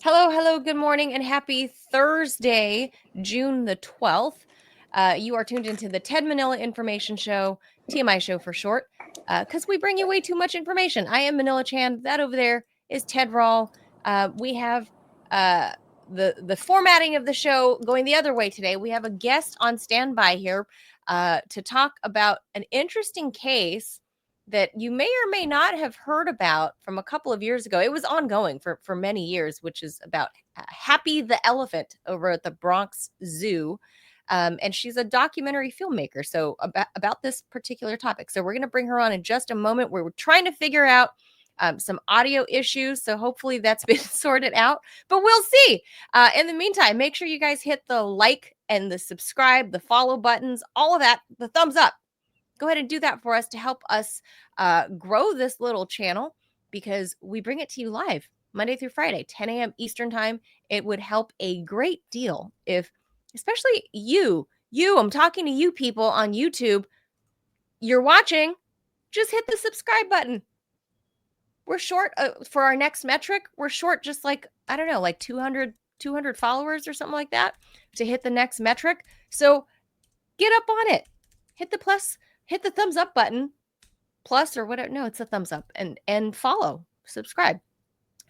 Hello, hello, good morning, and happy Thursday, June the 12th. You are tuned into the Ted Manila Information Show, TMI Show for short, because we bring you way too much information. I am Manila Chan. That over there is Ted Rall. We have the formatting of the show going the other way today. We have a guest on standby here to talk about an interesting case that you may or may not have heard about from a couple of years ago. It was ongoing for many years, which is about Happy the elephant over at the Bronx Zoo. And she's a documentary filmmaker. So about this particular topic. So we're going to bring her on in just a moment. We're trying to figure out some audio issues. So hopefully that's been sorted out, but we'll see. In the meantime, make sure you guys hit the like and the subscribe, the follow buttons, all of that, the thumbs up. Go ahead and do that for us to help us grow this little channel, because we bring it to you live Monday through Friday, 10 a.m. Eastern time. It would help a great deal if, especially I'm talking to you people on YouTube, you're watching, just hit the subscribe button. We're short for our next metric. We're short just like, I don't know, like 200 followers or something like that to hit the next metric. So get up on it. Hit the plus, hit the thumbs up button, plus or whatever. No, it's a thumbs up, and follow, subscribe.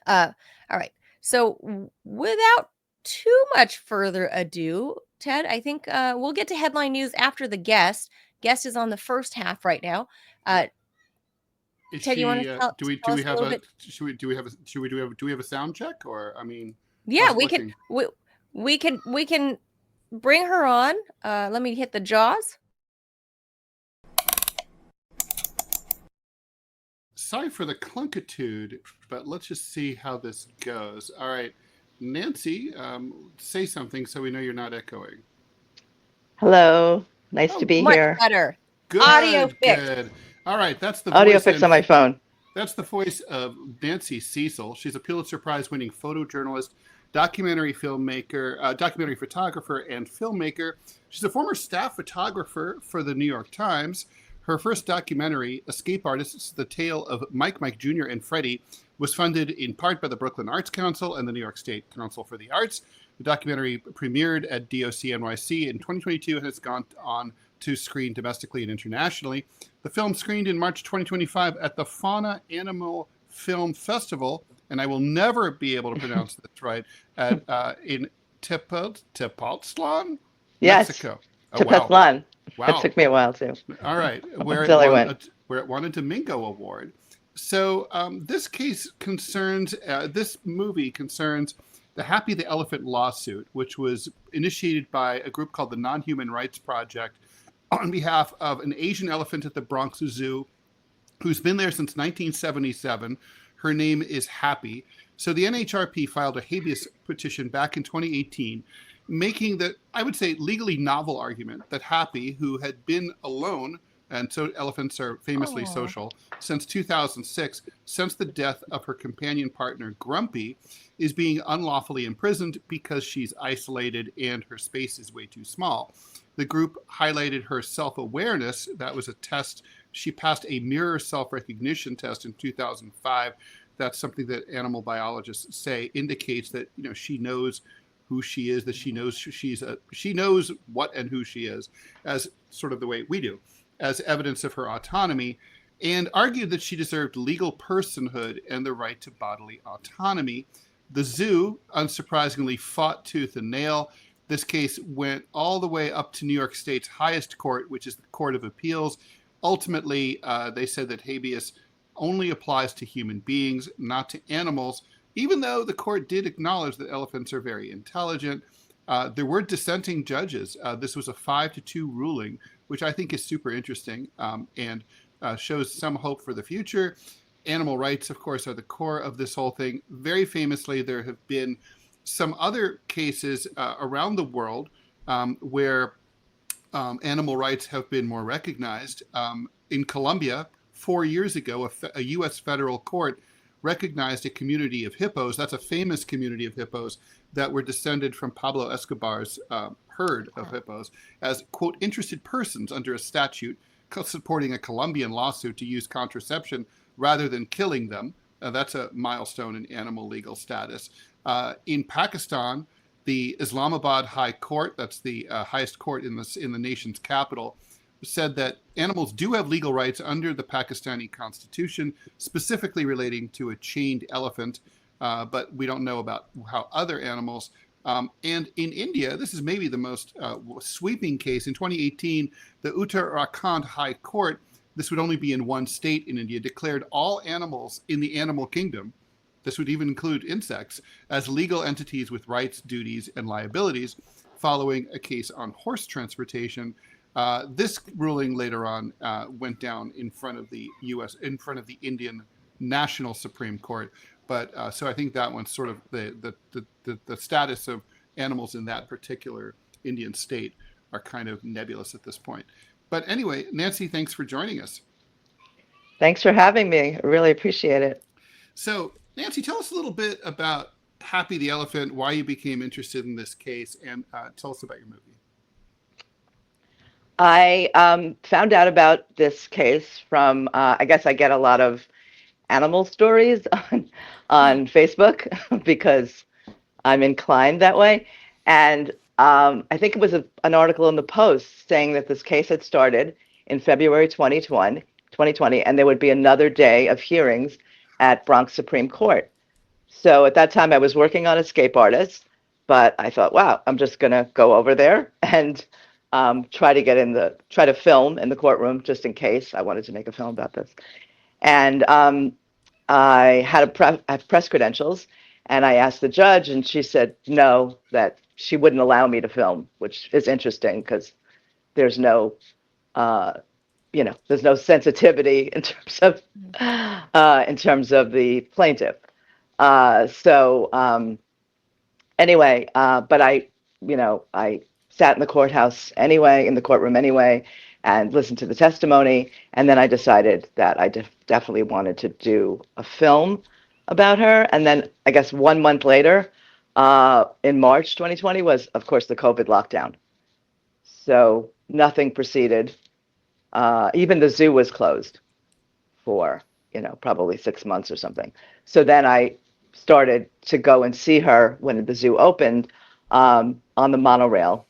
All right. So without too much further ado, Ted, I think we'll get to headline news after the guest. Guest is on the first half right now. Ted, you want to tell us a little bit? Do we have a sound check, or Yeah, we can bring her on. Let me hit the jaws. Sorry for the clunkitude, but let's just see how this goes. All right, Nancy, say something so we know you're not echoing. Hello, nice to be much here. Better. Good. Audio fix. Good. All right, that's the audio voice fix on my phone. That's the voice of Nancy Cecil. She's a Pulitzer Prize-winning photojournalist, documentary filmmaker, documentary photographer, and filmmaker. She's a former staff photographer for the New York Times. Her first documentary, Escape Artists, The Tale of Mike Jr. and Freddie, was funded in part by the Brooklyn Arts Council and the New York State Council for the Arts. The documentary premiered at DOC NYC in 2022 and has gone on to screen domestically and internationally. The film screened in March 2025 at the Fauna Animal Film Festival, and I will never be able to pronounce this right, in Tepoztlan, yes. Mexico. Tepoztlan. Wow. That took me a while too. All right, where it won a Domingo Award. So this movie concerns the Happy the Elephant lawsuit, which was initiated by a group called the Nonhuman Rights Project on behalf of an Asian elephant at the Bronx Zoo who's been there since 1977. Her name is Happy. So the NhRP filed a habeas petition back in 2018, making the, I would say, legally novel argument that Happy, who had been alone, and so elephants are famously social, since 2006, since the death of her companion partner, Grumpy, is being unlawfully imprisoned because she's isolated and her space is way too small. The group highlighted her self-awareness. That was a test. She passed a mirror self-recognition test in 2005. That's something that animal biologists say indicates that, she knows who she is, that she knows she knows what and who she is, as sort of the way we do, as evidence of her autonomy, and argued that she deserved legal personhood and the right to bodily autonomy. The zoo, unsurprisingly, fought tooth and nail. This case went all the way up to New York State's highest court, which is the Court of Appeals. Ultimately, they said that habeas only applies to human beings, not to animals, even though the court did acknowledge that elephants are very intelligent. There were dissenting judges. This was a 5-2 ruling, which I think is super interesting and shows some hope for the future. Animal rights, of course, are the core of this whole thing. Very famously, there have been some other cases around the world where animal rights have been more recognized. In Colombia, 4 years ago, a U.S. federal court recognized a community of hippos. That's a famous community of hippos that were descended from Pablo Escobar's herd of hippos as, quote, interested persons under a statute supporting a Colombian lawsuit to use contraception rather than killing them. That's a milestone in animal legal status. In Pakistan, the Islamabad High Court, that's the highest court in the nation's capital, said that animals do have legal rights under the Pakistani constitution, specifically relating to a chained elephant, but we don't know about how other animals. And in India, this is maybe the most sweeping case. In 2018, the Uttarakhand High Court, this would only be in one state in India, declared all animals in the animal kingdom, this would even include insects, as legal entities with rights, duties, and liabilities, following a case on horse transportation. This ruling later on went down in front of the Indian National Supreme Court. But so I think that one's sort of the status of animals in that particular Indian state are kind of nebulous at this point. But anyway, Nancy, thanks for joining us. Thanks for having me. I really appreciate it. So, Nancy, tell us a little bit about Happy the Elephant, why you became interested in this case, and tell us about your movie. I found out about this case from, I guess I get a lot of animal stories on Facebook because I'm inclined that way. And I think it was an article in the Post saying that this case had started in February 2020, and there would be another day of hearings at Bronx Supreme Court. So at that time, I was working on Escape Artists, but I thought, wow, I'm just going to go over there and try to film in the courtroom just in case I wanted to make a film about this. And I had press credentials, and I asked the judge, and she said no, that she wouldn't allow me to film, which is interesting because there's no, there's no sensitivity in terms of the plaintiff. Anyway, but I sat in the courthouse anyway, in the courtroom anyway, and listened to the testimony. And then I decided that I definitely wanted to do a film about her. And then I guess 1 month later, in March 2020 was, of course, the COVID lockdown. So nothing proceeded. Even the zoo was closed for, probably 6 months or something. So then I started to go and see her when the zoo opened on the monorail.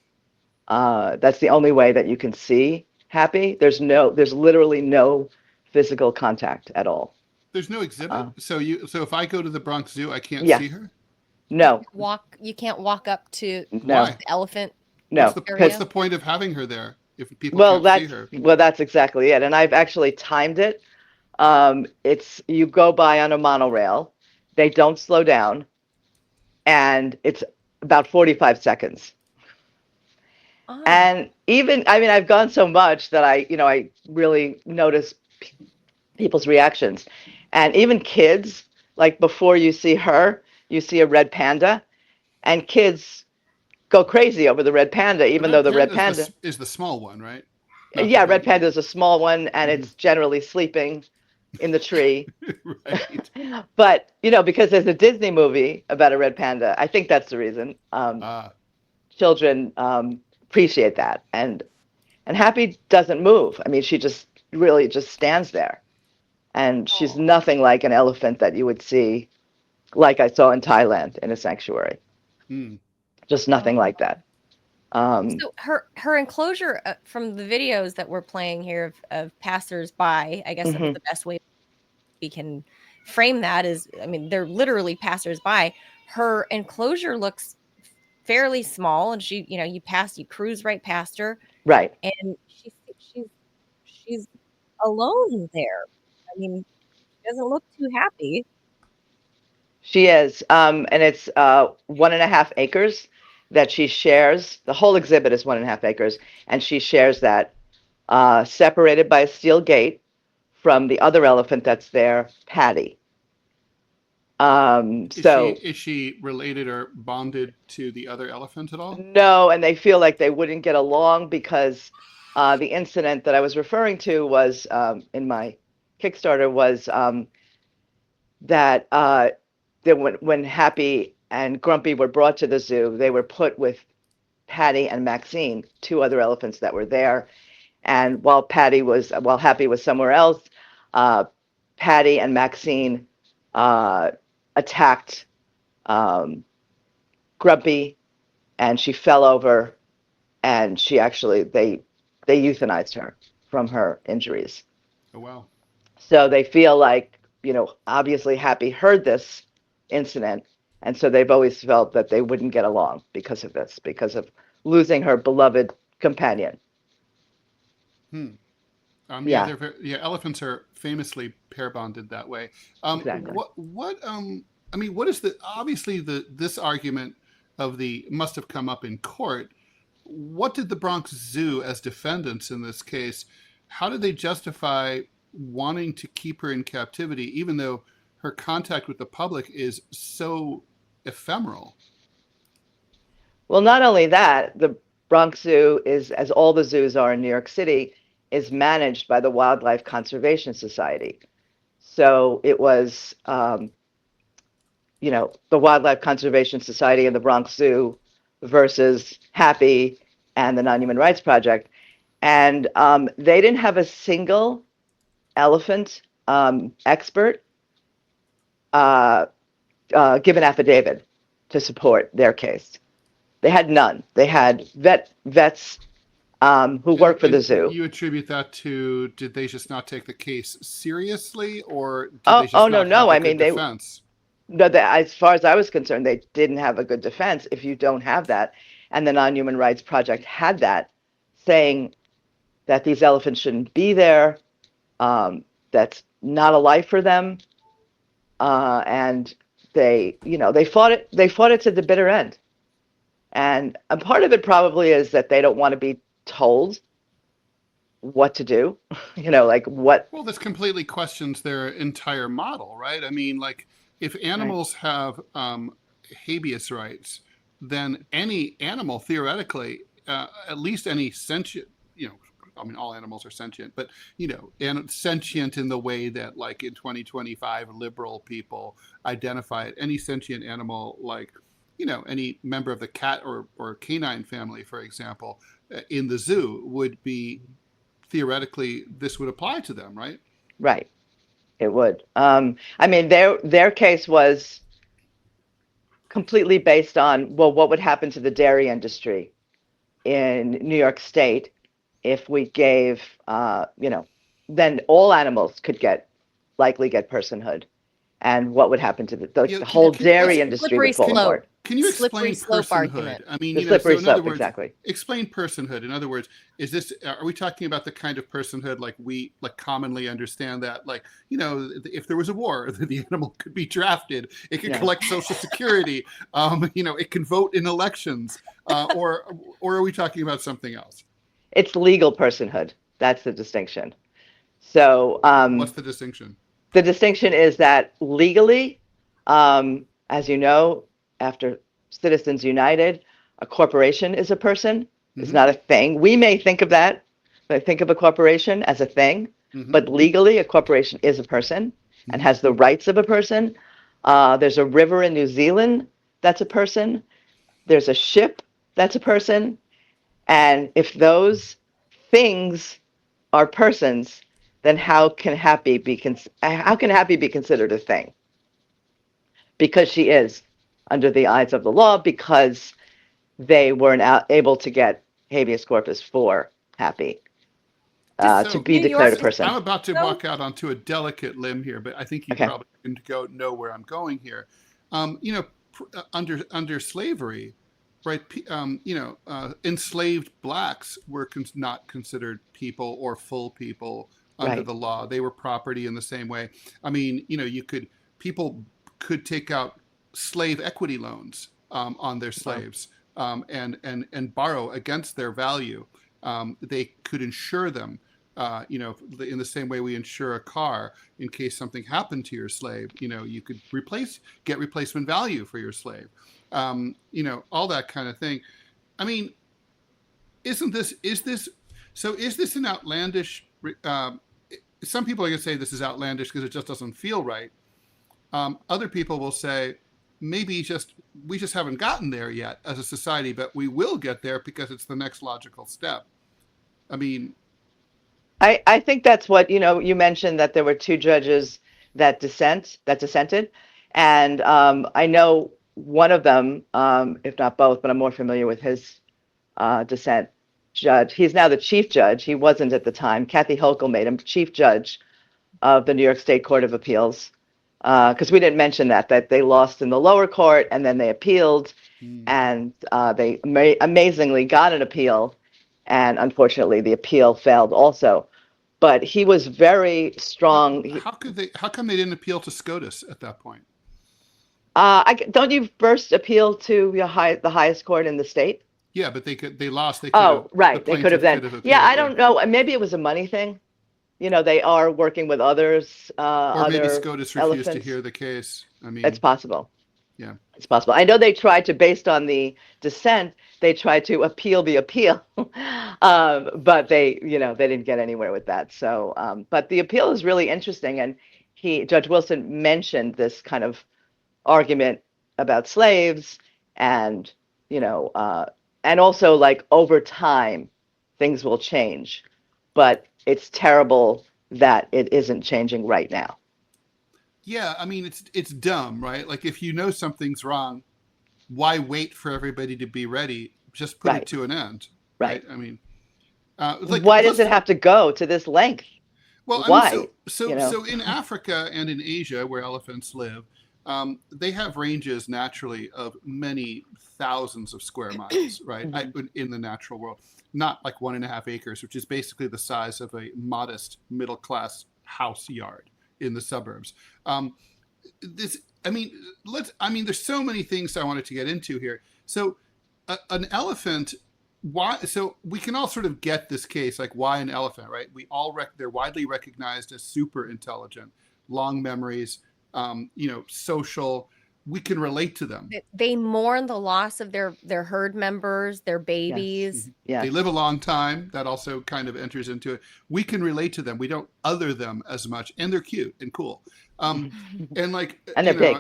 That's the only way that you can see Happy. There's literally no physical contact at all. There's no exhibit. So if I go to the Bronx Zoo, I can't see her? No. You can't walk up to the elephant. No. What's the point of having her there if people can't see her? Well, that's exactly it. And I've actually timed it. You go by on a monorail. They don't slow down. And it's about 45 seconds. Oh. And I've gone so much that I really notice people's reactions. And even kids, like before you see her, you see a red panda, and kids go crazy over the red panda, even though the red panda is the small one, right? Yeah, red panda is a small one, and it's generally sleeping in the tree. Right. But, because there's a Disney movie about a red panda, I think that's the reason. Children appreciate that. And Happy doesn't move. I mean, she just really just stands there. And she's nothing like an elephant that you would see, like I saw in Thailand in a sanctuary. Just nothing like that. So her enclosure from the videos that we're playing here of passersby, I guess that's the best way we can frame that is, they're literally passersby. Her enclosure looks fairly small, and she, you cruise right past her. Right. And she's alone there. She doesn't look too happy. She is. And it's 1.5 acres that she shares. The whole exhibit is 1.5 acres, and she shares that, separated by a steel gate from the other elephant that's there, Patty. Is she related or bonded to the other elephant at all? No, and they feel like they wouldn't get along because the incident that I was referring to was in my Kickstarter was that when Happy and Grumpy were brought to the zoo, they were put with Patty and Maxine, 2 other elephants that were there. And while Happy was somewhere else, Patty and Maxine attacked Grumpy, and she fell over, and she actually they euthanized her from her injuries. Oh, wow. So they feel like, obviously Happy heard this incident, and so they've always felt that they wouldn't get along because of this, because of losing her beloved companion. Yeah, they're elephants are famously pair bonded that way. Exactly. What is obviously this argument of must have come up in court. What did the Bronx Zoo, as defendants in this case, how did they justify wanting to keep her in captivity, even though her contact with the public is so ephemeral? Well, not only that, the Bronx Zoo is, as all the zoos are in New York City, is managed by the Wildlife Conservation Society. So it was, the Wildlife Conservation Society and the Bronx Zoo versus Happy and the Nonhuman Rights Project. And they didn't have a single elephant expert give an affidavit to support their case. They had none. They had vets who work for the zoo. You attribute that to, did they just not take the case seriously, or did they just not have a good defense? As far as I was concerned, they didn't have a good defense if you don't have that. And the Non-Human Rights Project had that, saying that these elephants shouldn't be there, that's not a life for them, and they fought it to the bitter end. And a part of it probably is that they don't want to be told what to do, like what. Well, this completely questions their entire model, right? I mean, like, if animals have habeas rights, then any animal, theoretically, at least any sentient, all animals are sentient, but, and sentient in the way that, like, in 2025, liberal people identify it, any sentient animal, like, any member of the cat or canine family, for example, in the zoo would be, theoretically, this would apply to them, right? Right. It would. Their case was completely based on, well, what would happen to the dairy industry in New York State if we gave, then all animals could likely get personhood. And what would happen to the whole dairy industry would fall apart. Can you explain personhood? I mean, the slippery in other slope, words, exactly. Explain personhood. In other words, are we talking about the kind of personhood like we commonly understand that, like, if there was a war, the animal could be drafted, it could collect Social Security, it can vote in elections, or are we talking about something else? It's legal personhood. That's the distinction. So, what's the distinction? The distinction is that legally, as you know, after Citizens United, a corporation is a person. It's not a thing. We may think of that, but think of a corporation as a thing. But legally, a corporation is a person and has the rights of a person. There's a river in New Zealand that's a person. There's a ship that's a person. And if those things are persons, then how can Happy be considered a thing? Because she is, under the eyes of the law, because they weren't able to get habeas corpus for Happy to be declared a person. I'm about to walk out onto a delicate limb here, but I think you probably can know where I'm going here. Under slavery, right? Enslaved blacks were not considered people or full people under the law. They were property in the same way. I mean, people could take out slave equity loans on their slaves and borrow against their value. They could insure them, in the same way we insure a car in case something happened to your slave. You could get replacement value for your slave. All that kind of thing. I mean, is this an outlandish? Some people are going to say this is outlandish because it just doesn't feel right. Other people will say maybe we just haven't gotten there yet as a society, but we will get there because it's the next logical step. I mean, I think that's what, you mentioned that there were two judges that dissented, and I know one of them, if not both, but I'm more familiar with his dissent judge. He's now the chief judge. He wasn't at the time. Kathy Hochul made him chief judge of the New York State Court of Appeals, because we didn't mention that they lost in the lower court and then they appealed, and they amazingly got an appeal, and unfortunately the appeal failed also. But he was very strong. How come they didn't appeal to SCOTUS at that point? Don't you first appeal to the highest court in the state? Yeah, but they lost. They right. They could have then. Yeah, I don't know. Maybe it was a money thing. They are working with others. Or maybe SCOTUS refused to hear the case. I mean, it's possible. Yeah, it's possible. I know they tried to, based on the dissent, they tried to appeal the appeal, but they didn't get anywhere with that. So, but the appeal is really interesting, and Judge Wilson mentioned this kind of argument about slaves, and and also like over time, things will change, but it's terrible that it isn't changing right now. Yeah, I mean, it's dumb, right? Like, if you know something's wrong, why wait for everybody to be ready? Just put it to an end, right? I mean, why does it have to go to this length? Well, why? I mean, so in Africa and in Asia, where elephants live, they have ranges naturally of many thousands of square miles, right? In the natural world, not like 1.5 acres, which is basically the size of a modest middle-class house yard in the suburbs. There's so many things I wanted to get into here. So an elephant, why? So we can all sort of get this case, like, why an elephant, right? They're widely recognized as super intelligent, long memories, social. We can relate to them. They mourn the loss of their herd members, their babies. Yes. They live a long time. That also kind of enters into it. We can relate to them. We don't other them as much, and they're cute and cool. And like, and they're big.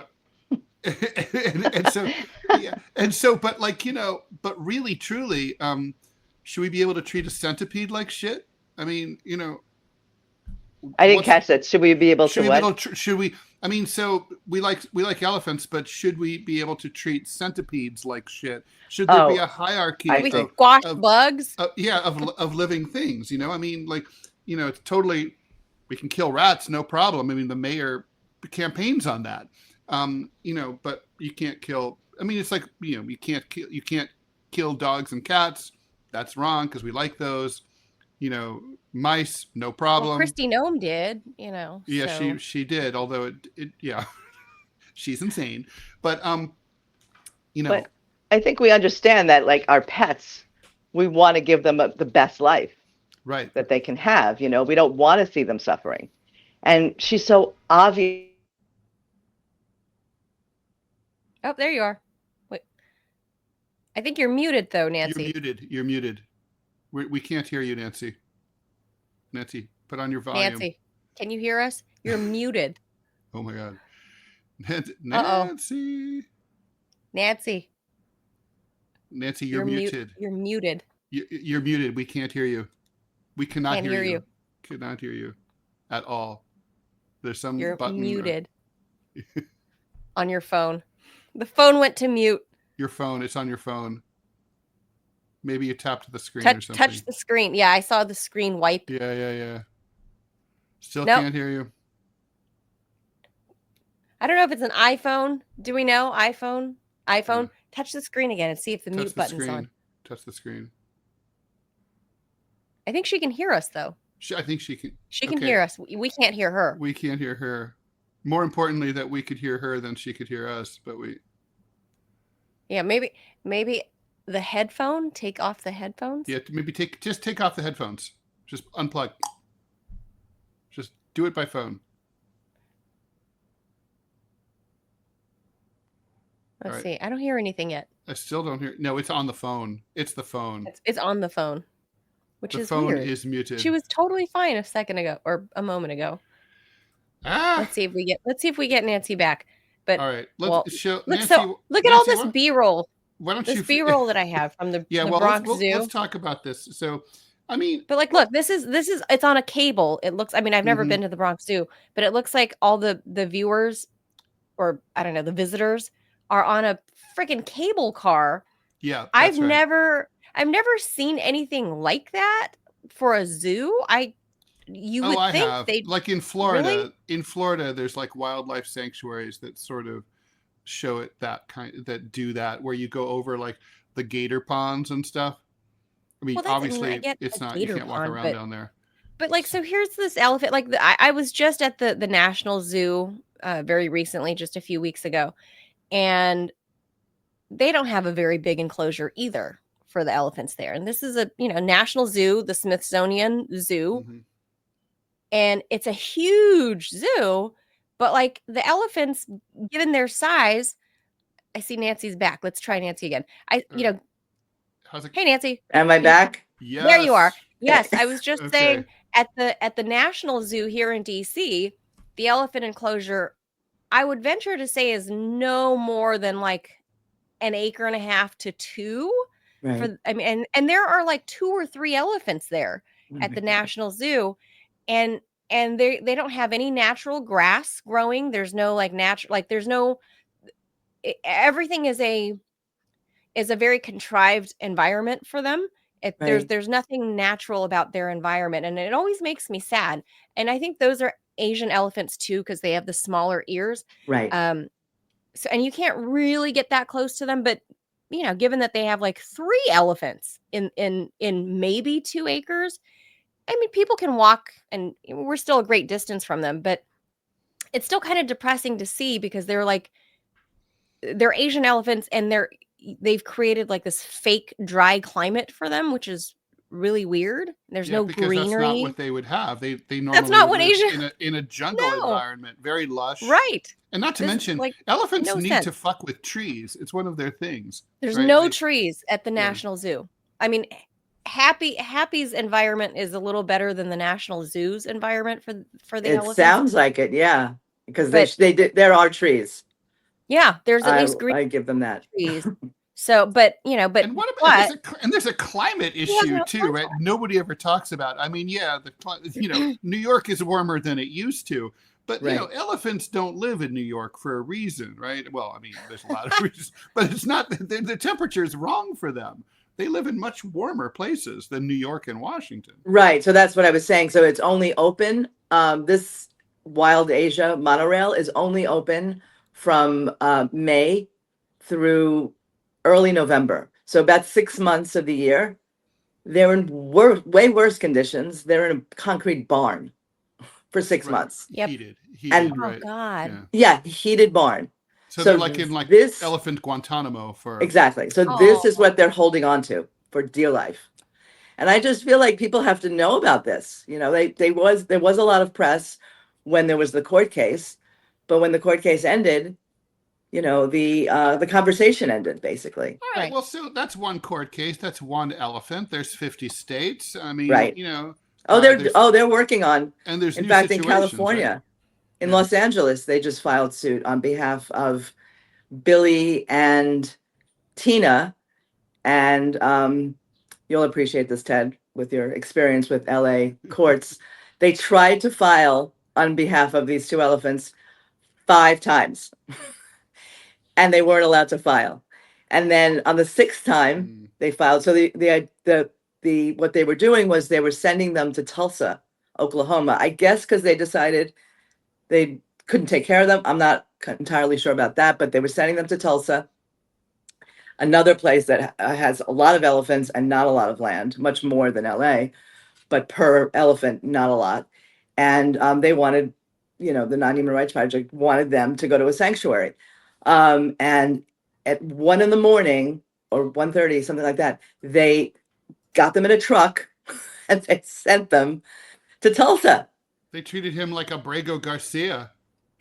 But really, truly, should we be able to treat a centipede like shit? I mean, I didn't catch that. Should we be able to should we? I mean, so we like elephants, but should we be able to treat centipedes like shit? Should there be a hierarchy? We squash bugs. Of living things. I mean, like, it's totally. We can kill rats, no problem. I mean, the mayor campaigns on that. But you can't kill. I mean, it's like, you can't kill dogs and cats. That's wrong because we like those. Mice, no problem. Well, Christy Nome did, Yeah, so. she did. Although she's insane. But But I think we understand that, like, our pets, we want to give them the best life, right, that they can have. We don't want to see them suffering, and she's so obvious. Oh, there you are. Wait, I think you're muted though, Nancy. You're muted. We can't hear you, Nancy. Nancy, put on your volume. Nancy, can you hear us? You're muted. Oh my God. Nancy. Nancy, you're muted. You're muted. You're muted. We can't hear you. We cannot hear you. Cannot hear you at all. There's some You're button muted on your phone. The phone went to mute. Your phone. It's on your phone. Maybe you tapped the screen or something. Touch the screen. Yeah, I saw the screen wipe. Yeah. Still Nope. can't hear you. I don't know if it's an iPhone. Do we know? iPhone? Yeah. Touch the screen again and see if the Touch mute the button's screen. on. Touch the screen. I think she can hear us, though. I think she can. She can Okay. hear us. We can't hear her. We can't hear her. More importantly, that we could hear her than she could hear us. But we. Yeah, maybe the headphone. Take off the headphones. Yeah, maybe just take off the headphones. Just unplug. Just do it by phone. Let's All right. see. I don't hear anything yet. I still don't hear. No, it's on the phone. It's the phone. It's on the phone, which The is phone weird. is muted. She was totally fine a second ago or a moment ago. Let's see if we get Nancy back. But All right. well, Show look Nancy. at all Nancy, this B-roll. Why don't This you B-roll that I have from the Yeah, the well, Bronx Zoo. let's talk about this. So, I mean, But like, look, this is it's on a cable. It looks. I mean, I've never Mhm. been to the Bronx Zoo, but it looks like all the viewers, or I don't know, the visitors are on a freaking cable car. yeah, I've that's right. never seen anything like that for a zoo. You Oh, would I think have. they Like in really. Florida, there's like wildlife sanctuaries that sort of show it that do that, where you go over like the gator ponds and stuff. I mean, Well, I mean, I obviously, get a it's not. You gator can't walk pond, around down there. but like, so here's this elephant. Like, I was just at the National Zoo very recently, just a few weeks ago, and they don't have a very big enclosure either for the elephants there. And this is a National Zoo, the Smithsonian Zoo, Hmm. and it's a huge zoo. But like the elephants, given their size, I see Nancy's back. Let's try Nancy again. How's it? Hey Nancy, Am I back? there you are. Yes. Yes, I was just Okay. saying at the National Zoo here in DC, the elephant enclosure, I would venture to say, is no more than like an acre and a half to 2. Right. I mean, and there are like 2 or 3 elephants there at the Right. National Zoo, and they don't have any natural grass growing. There's no like natural, like there's no everything is a very contrived environment for them. Right. There's nothing natural about their environment, and it always makes me sad. And I think those are Asian elephants too, because they have the smaller ears. Right. So, and you can't really get that close to them, but given that they have like 3 elephants in maybe 2 acres, I mean, people can walk, and we're still a great distance from them, but it's still kind of depressing to see, because they're Asian elephants, and they've created like this fake dry climate for them, which is really weird. There's Yeah, no because that's not greenery. what they would have. They That's normally not would what live Asia. in a jungle No, environment, very lush. right. And not to This mention, like elephants no need sense. to fuck with trees. It's one of their things. There's Right? no trees at the Yeah. National Zoo. I mean, Happy's environment is a little better than the National Zoo's environment for the It elephants. sounds like it, yeah. Because But there are trees. yeah, there's at least green I give them that. trees. So, but And what about there's a climate issue no too, right? Nobody ever talks about. I mean, yeah, New York is warmer than it used to, but Right. elephants don't live in New York for a reason, right? Well, I mean, there's a lot of reasons, but it's not the temperature is wrong for them. They live in much warmer places than New York and Washington. Right. So that's what I was saying. So it's only open. This Wild Asia monorail is only open from May through early November. So about 6 months of the year. They're in way worse conditions. They're in a concrete barn for 6 Right. months. Yep. Heated, And- oh right? god. Yeah, heated barn. So So they're like in this- elephant Guantanamo for Exactly. So Oh. this is what they're holding on to for dear life. And I just feel like people have to know about this. There was a lot of press when there was the court case, but when the court case ended, the conversation ended basically. All right. Right. Well, so that's one court case. That's one elephant. There's 50 states. I mean, Right. there's- They're working on. and there's In new fact, in situations, California, right? in Yeah. Los Angeles, they just filed suit on behalf of Billy and Tina. And you'll appreciate this, Ted, with your experience with LA courts. They tried to file on behalf of these 2 elephants 5 times, and they weren't allowed to file. And then on the 6th time, they filed. So what they were doing was they were sending them to Tulsa, Oklahoma. I guess because they decided they couldn't take care of them. I'm not entirely sure about that, but they were sending them to Tulsa, another place that has a lot of elephants and not a lot of land, much more than LA, but per elephant, not a lot. And they wanted, the Nonhuman Rights Project wanted them to go to a sanctuary. And at 1 a.m. or 1:30, something like that, they got them in a truck and they sent them to Tulsa. They treated him like Abrego Garcia.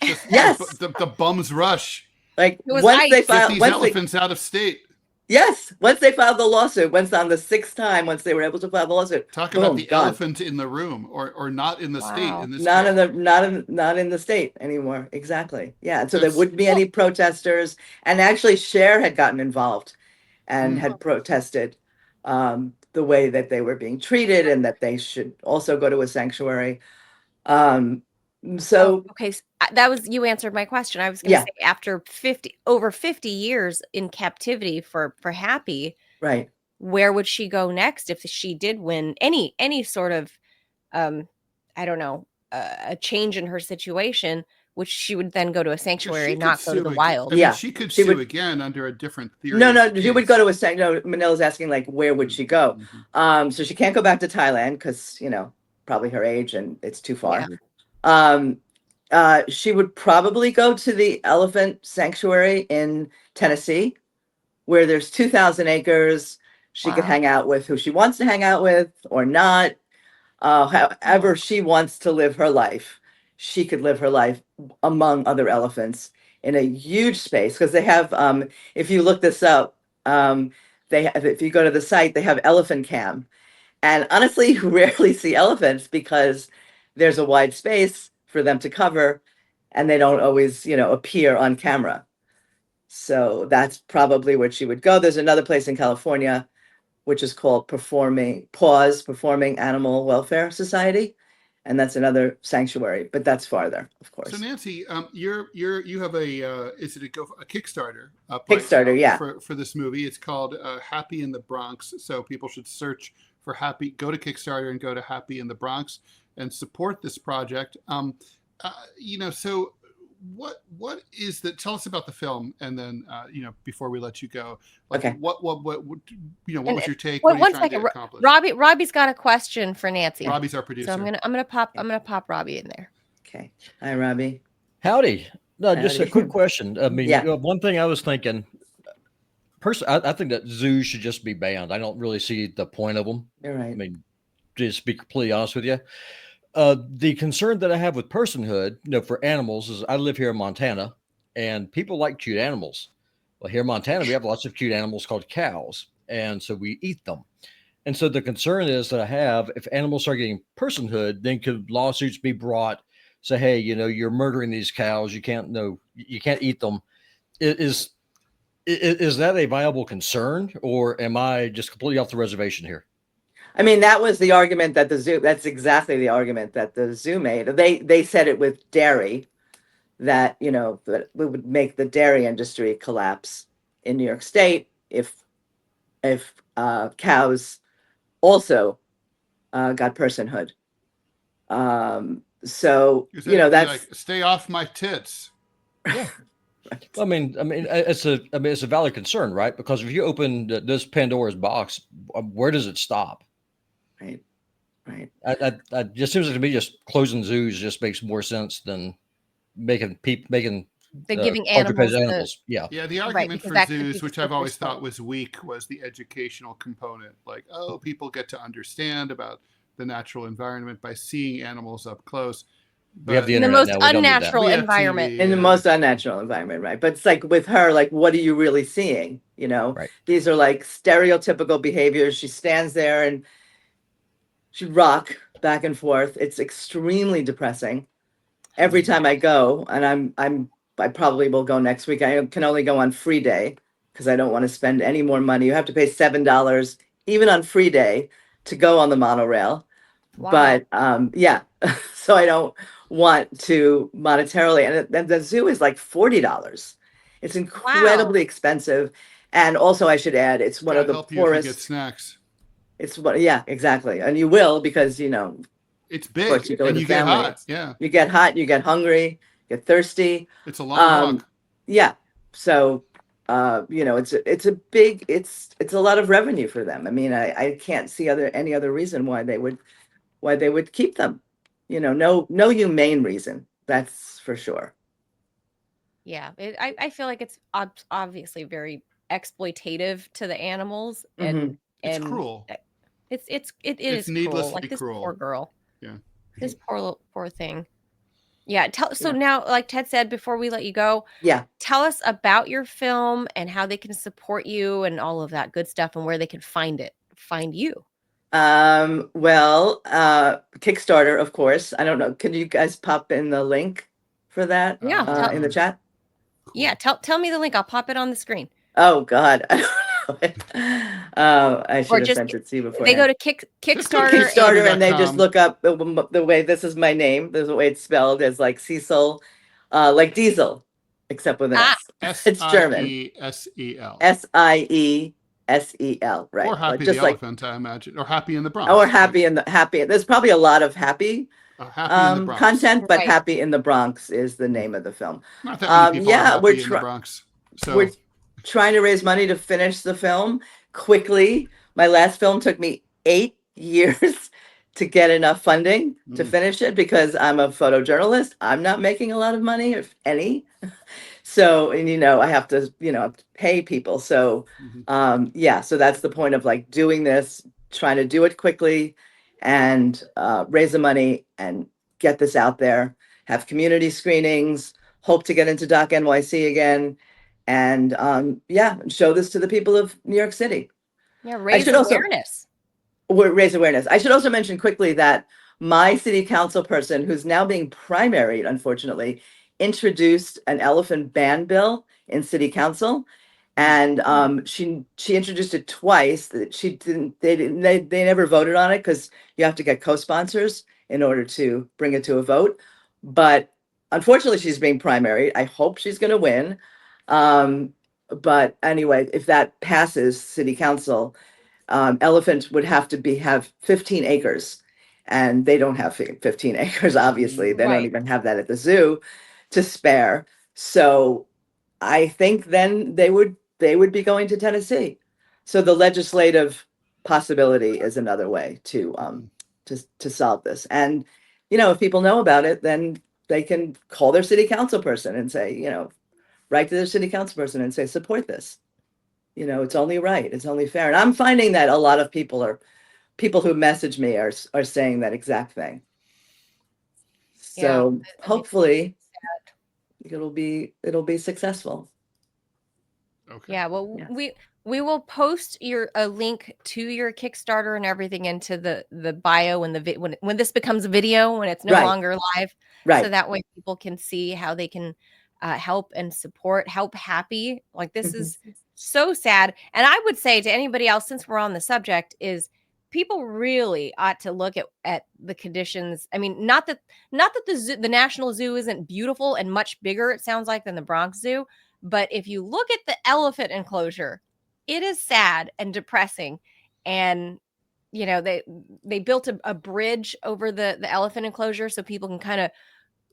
Just Yes. the bums rush. Like It was once they ice. Get filed, these once they, elephants out of state. yes, once they filed the lawsuit, once on the 6th time, once they were able to file the lawsuit, Talk boom, about the gone. elephant in the room, or not in the state. Wow. In this Not case. in the state anymore. Exactly. Yeah. So there That's- wouldn't be any protesters. And actually Cher had gotten involved and had protested the way that they were being treated and that they should also go to a sanctuary. So okay, that was, you answered my question. I was going to say, after over 50 years in captivity for Happy, right, where would she go next if she did win any sort of I don't know, a change in her situation, which she would then go to a sanctuary, not go to the wild. I mean, she could sue again under a different theory. No, she would go to a sanctuary. No, Manila's asking, like, where would she go? So she can't go back to Thailand because, probably her age and it's too far. She would probably go to the elephant sanctuary in Tennessee, where there's 2,000 acres. She could hang out with who she wants to hang out with or not. However she wants to live her life, she could live her life among other elephants in a huge space. Because they have, if you look this up, if you go to the site, they have elephant cam. And honestly, you rarely see elephants because there's a wide space for them to cover, and they don't always, appear on camera. So that's probably where she would go. There's another place in California, which is called Performing Animal Welfare Society, and that's another sanctuary, but that's farther, of course. So Nancy, you have a Kickstarter up Kickstarter, yeah, for this movie. It's called Happy in the Bronx. So people should search for Happy. Go to Kickstarter and go to Happy in the Bronx and support this project. So what is the, tell us about the film, and then before we let you go, like, okay, what was your take? One second, Robbie's got a question for Nancy. Robbie's our producer. So I'm gonna pop Robbie in there. Okay, hi Robbie. Howdy. No, just a quick question. I mean, one thing I was thinking, personally, I think that zoos should just be banned. I don't really see the point of them. You're right. I mean, just to be completely honest with you. The concern that I have with personhood, for animals is I live here in Montana, and people like cute animals. Well, here in Montana, we have lots of cute animals called cows, and so we eat them. And so the concern is that I have, if animals start getting personhood, then could lawsuits be brought, say, hey, you're murdering these cows, you can't eat them. Is that a viable concern, or am I just completely off the reservation here? I mean, that was the argument that the zoo, that's exactly the argument that the zoo made. They said it with dairy, that, that we would make the dairy industry collapse in New York State if cows also got personhood. So, that's like, stay off my tits. Yeah. I mean, it's a valid concern, right? Because if you open this Pandora's box, where does it stop? Right. I just seems like to me, just closing zoos just makes more sense than making giving animals. Yeah. The argument for zoos, which I've always thought was weak, was the educational component. Like, people get to understand about the natural environment by seeing animals up close. We have the in the most unnatural environment. In the most unnatural environment, right? But it's like with her, like, what are you really seeing? Right. These are like stereotypical behaviors. She stands there and she rock back and forth. It's extremely depressing. Every time I go, and I probably will go next week. I can only go on free day because I don't want to spend any more money. You have to pay $7 even on free day to go on the monorail. Wow. But so I don't want to monetarily, and the zoo is like $40. It's incredibly expensive, and also I should add, it's one of the poorest. You get snacks. It's exactly, and you will, because it's big, and you get hot. Yeah, you get hot, you get hungry, you get thirsty. It's a long walk. Yeah, so it's a lot of revenue for them. I mean, I can't see any other reason why they would keep them. No humane reason, that's for sure. Yeah, I feel like it's obviously very exploitative to the animals, and it's cruel. It is needlessly cruel. Like this cruel. Poor girl. Yeah. This poor thing. Yeah. So now, like Ted said, before we let you go, tell us about your film and how they can support you and all of that good stuff, and where they can find you. Well, Kickstarter, of course. I don't know. Can you guys pop in the link for that? Yeah. In the chat? Yeah. Tell me the link. I'll pop it on the screen. Oh God. it. I Or should have just sent it to you before. they go to Kickstarter. Kickstarter and they just Kickstarter.com. look up the way this is my name. There's a way it's spelled as like Cecil, like Diesel, except with an Ah, S. It's German. Siesel. Siesel, right? Or Happy just the like, Elephant, I imagine. Or Happy in the Bronx. or happy in the happy. There's probably a lot of happy Happy in the Bronx. content, but Right. Happy in the Bronx is the name of the film. Not that many people are yeah, happy in the Bronx. So we're trying to raise money to finish the film quickly. My last film took me 8 years to get enough funding to finish it because I'm a photojournalist. I'm not making a lot of money, if any. So, and I have to, pay people. So, yeah, so that's the point of like doing this, trying to do it quickly and raise the money and get this out there, have community screenings, hope to get into Doc NYC again, and yeah, show this to the people of New York City. yeah, raise should also- awareness. Raise awareness. I should also mention quickly that my city council person, who's now being primaried, unfortunately, introduced an elephant ban bill in city council, and she introduced it twice. They never voted on it because you have to get co-sponsors in order to bring it to a vote. But unfortunately, she's being primaried. I hope she's going to win. But anyway, if that passes city council, elephant would have to have 15 acres, and they don't have 15 acres. Obviously, they Right. don't even have that at the zoo to spare. So I think then they would be going to Tennessee. So the legislative possibility is another way to solve this. And if people know about it, then they can call their city council person and say, write to their city council person and say, support this. It's only right. It's only fair. And I'm finding that a lot of people who message me are saying that exact thing. So hopefully it'll be successful. okay. Yeah, well, Yeah. we will post a link to your Kickstarter and everything into the bio and when this becomes a video, when it's no Right. longer live, Right. so that way people can see how they can help and support, help Happy. Like this is so sad, and I would say to anybody else, since we're on the subject, is people really ought to look at the conditions. I mean, not that the National Zoo isn't beautiful and much bigger, it sounds like, than the Bronx Zoo. But if you look at the elephant enclosure, it is sad and depressing. And, they built a bridge over the elephant enclosure so people can kind of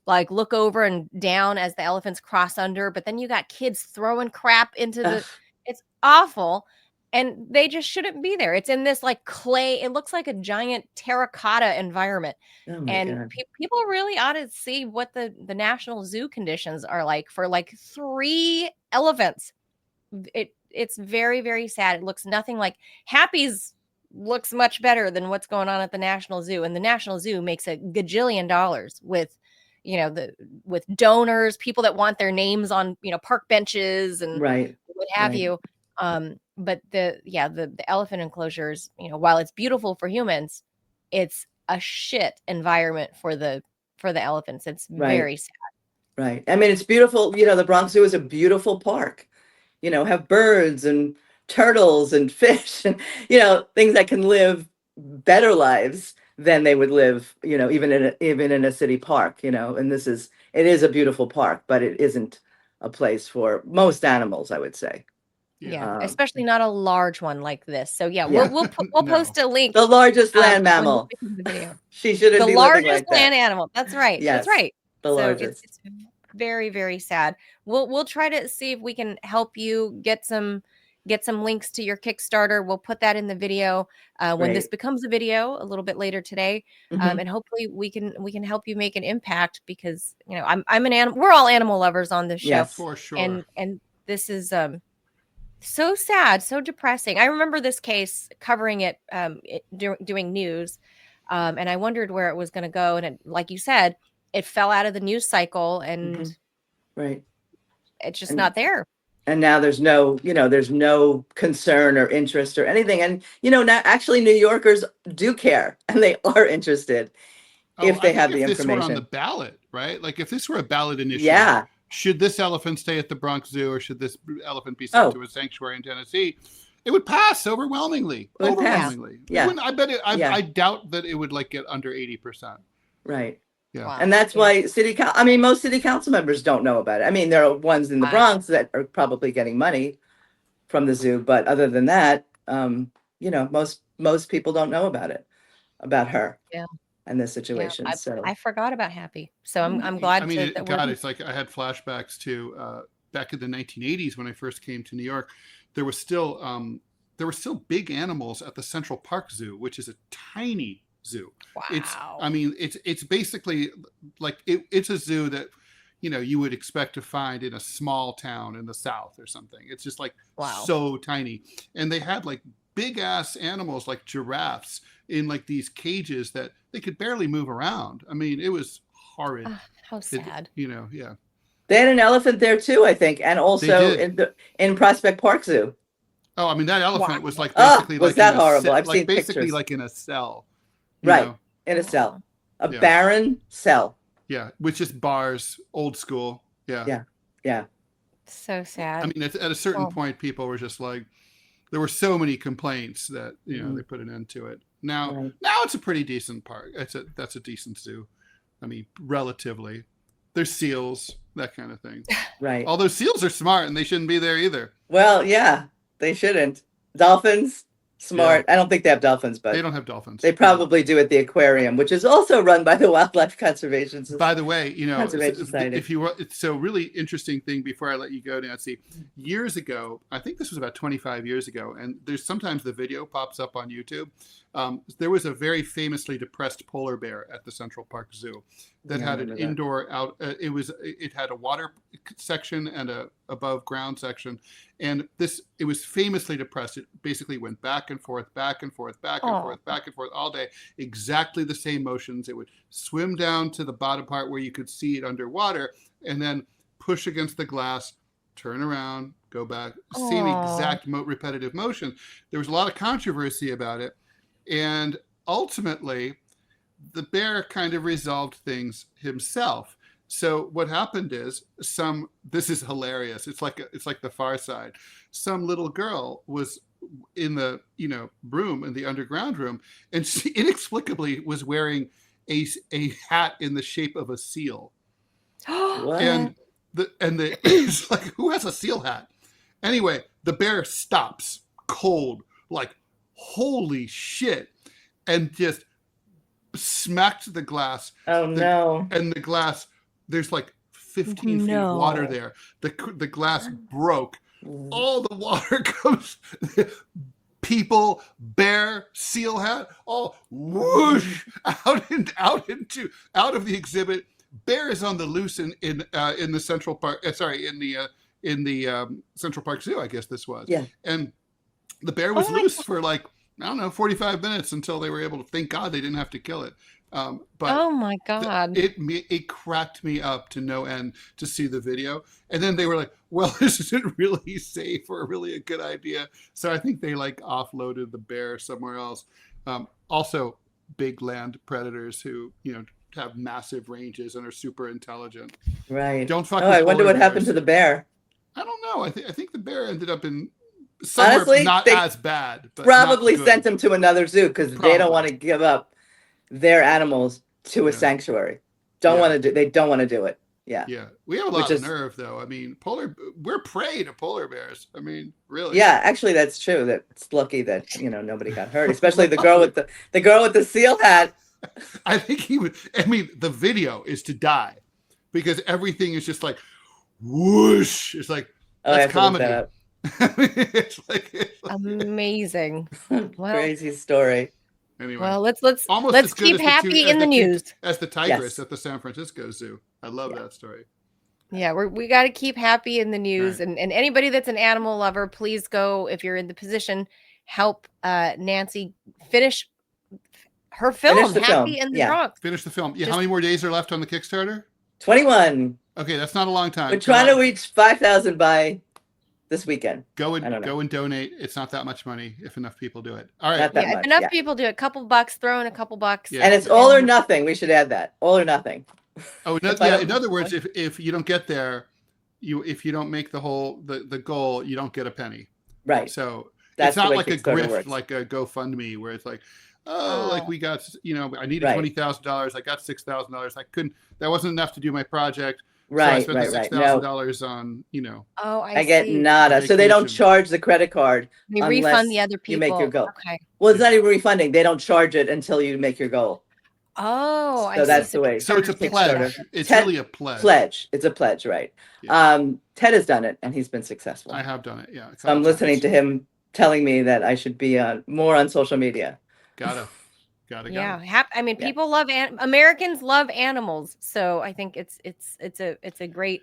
like look over and down as the elephants cross under. But then you got kids throwing crap into it's awful. And they just shouldn't be there. It's in this like clay. It looks like a giant terracotta environment. Oh my And God. people really ought to see what the National Zoo conditions are like for like 3 elephants. It's very, very sad. It looks nothing like Happy's looks much better than what's going on at the National Zoo. And the National Zoo makes a gajillion dollars with, with donors, people that want their names on, park benches and Right. what have Right. you. But the elephant enclosures, while it's beautiful for humans, it's a shit environment for the elephants. It's Right. very sad. Right. I mean, it's beautiful. The Bronx Zoo is a beautiful park. Have birds and turtles and fish and, things that can live better lives than they would live, even in a city park, and it is a beautiful park, but it isn't a place for most animals, I would say. Yeah, especially not a large one like this. So yeah, Yeah. we'll No. post a link. The largest land when mammal. this becomes a video. She shouldn't The be living largest like land that. animal. That's right. Yes, That's right. the So largest. it's very, very sad. We'll try to see if we can help you get some links to your Kickstarter. We'll put that in the video when this Great. becomes a video a little bit later today, Mhm. and hopefully we can help you make an impact because I'm an animal. We're all animal lovers on this show, Yes. For sure. and this is so sad, so depressing. I remember this case covering it, doing news, and I wondered where it was going to go. And like you said, it fell out of the news cycle, and Mhm. Right. it's just And- not there. And now there's no concern or interest or anything. And, now actually New Yorkers do care and they are interested if they have the If this were on the information. ballot, right? Like if this were a ballot initiative, Yeah. should this elephant stay at the Bronx Zoo or should this elephant be sent to a sanctuary in Tennessee? It would pass overwhelmingly. It would pass. Overwhelmingly. Yeah. I bet it. Yeah. I doubt that it would like get under 80%. Right. Yeah. Wow. And that's why most city council members don't know about it. I mean, there are ones in the Bronx that are probably getting money from the zoo, but other than that, most people don't know about her. Yeah. And this situation. Yeah, I forgot about Happy, so I'm glad. I mean, that it's like I had flashbacks to back in the 1980s when I first came to New York. There were still big animals at the Central Park Zoo, which is a tiny zoo. Wow. It's basically like it's a zoo that you would expect to find in a small town in the South or something. It's just like so tiny, and they had like big ass animals like giraffes in like these cages that they could barely move around. I mean, it was horrid. How sad. Yeah. They had an elephant there too, I think, and also in Prospect Park Zoo. Oh, I mean, that elephant was like basically was like that horrible? I've seen basically pictures. like in a cell. Right, in a cell, barren cell. Yeah, with just bars, old school. Yeah. So sad. I mean, at a certain point, people were just like, there were so many complaints that they put an end to it. Now it's a pretty decent park. That's a decent zoo. I mean, relatively. There's seals, that kind of thing. Right. Although seals are smart and they shouldn't be there either. Well, yeah, they shouldn't. Dolphins, smart. I don't think they have dolphins, but they don't have dolphins. They probably do at the aquarium, which is also run by the Wildlife Conservation Society. By the way, Conservation Society. It's a really interesting thing before I let you go, Nancy. Years ago, I think this was about 25 years ago, and there's sometimes the video pops up on YouTube. There was a very famously depressed polar bear at the Central Park Zoo that had an indoor out. It had a water section and a above ground section, and it was famously depressed. It basically went back and forth, back and forth, back and forth, back and forth all day. Exactly the same motions. It would swim down to the bottom part where you could see it underwater, and then push against the glass, turn around, go back. Same exact repetitive motion. There was a lot of controversy about it. And ultimately, the bear kind of resolved things himself. So what happened is this is hilarious. It's like The Far Side. Some little girl was in the room, in the underground room, and she inexplicably was wearing a hat in the shape of a seal. What? And it's like, who has a seal hat? Anyway, the bear stops cold, like, holy shit, and just smacked the glass. Oh no. And the glass, there's like 15 feet of water there. The glass broke. All the water comes, people, bear, seal hat, all whoosh out of the exhibit. Bear is on the loose in the Central Park. In the Central Park Zoo, I guess this was. Yeah. And the bear was loose for like, I don't know, 45 minutes until they were able to, thank God they didn't have to kill it. But oh my God. It cracked me up to no end to see the video. And then they were like, well, this isn't really safe or really a good idea. So I think they like offloaded the bear somewhere else. Also, big land predators who, have massive ranges and are super intelligent. Right. Don't fuck with I wonder what happened to the bear. I don't know. I think the bear ended up in somewhere honestly, not as bad. But probably sent him to another zoo because they don't want to give up their animals to a sanctuary. They don't want to do it. Yeah. Yeah. We have a lot of nerve though. I mean, we're prey to polar bears. I mean, really. Yeah, actually that's true. That's lucky that, nobody got hurt, especially the girl with the seal hat. I think the video is to die because everything is just like whoosh. It's like, that's comedy. It's amazing. Crazy story. Anyway, well, let's keep happy in the news. As the tigress at the San Francisco Zoo. I love that story. Yeah, we got to keep happy in the news, right. and anybody that's an animal lover, please go, if you're in the position, help Nancy finish her film, Happy in the Bronx. Finish the film. Yeah, how many more days are left on the Kickstarter? 21. Okay, that's not a long time. We're trying to reach 5,000 by this weekend. Go and donate. It's not that much money if enough people do it. All right. If enough people do it, couple bucks, throw in a couple bucks. Yeah. And it's all or nothing. We should add that. All or nothing. Oh, in other words, if you don't get there, if you don't make the goal, you don't get a penny. Right. So That's not the way like a Kickstarter grift, works. like a GoFundMe, where it's like, like we got, I needed Right. $20,000. I got $6,000. I couldn't. That wasn't enough to do my project. Right, So I spent right, the right. $6,000 on, Oh, I get see. nada. So they don't Vacation. charge the credit card They unless refund the other you make your people. goal. Okay. Well, it's not even refunding. They don't charge it until you make your goal. Oh, I So see. that's the way. So it's a Kickstarter. pledge. It's Ted- really a pledge. Pledge. It's a pledge, right? Yeah. Ted has done it, and he's been successful. I have done it. Yeah. So I'm listening to him telling me that I should be more on social media. Gotta. Yeah, I mean, Yeah. people love Americans love animals, so I think it's a great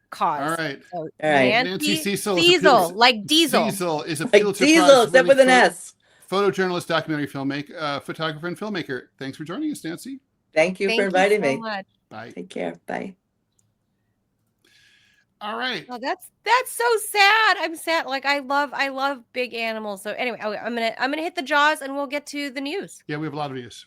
cause. All right. So, All right. Nancy Cecil. Diesel, like Diesel. Cecil is a Like Pulitzer Diesel, Prize except with an S. photojournalist, documentary filmmaker, photographer, and filmmaker. Thanks for joining us, Nancy. Thank you Thank for inviting you so me. much. Bye. Take care. Bye. All right. Oh, that's so sad. I'm sad. Like I love big animals. So anyway, I'm gonna hit the jaws and we'll get to the news. Yeah, we have a lot of news.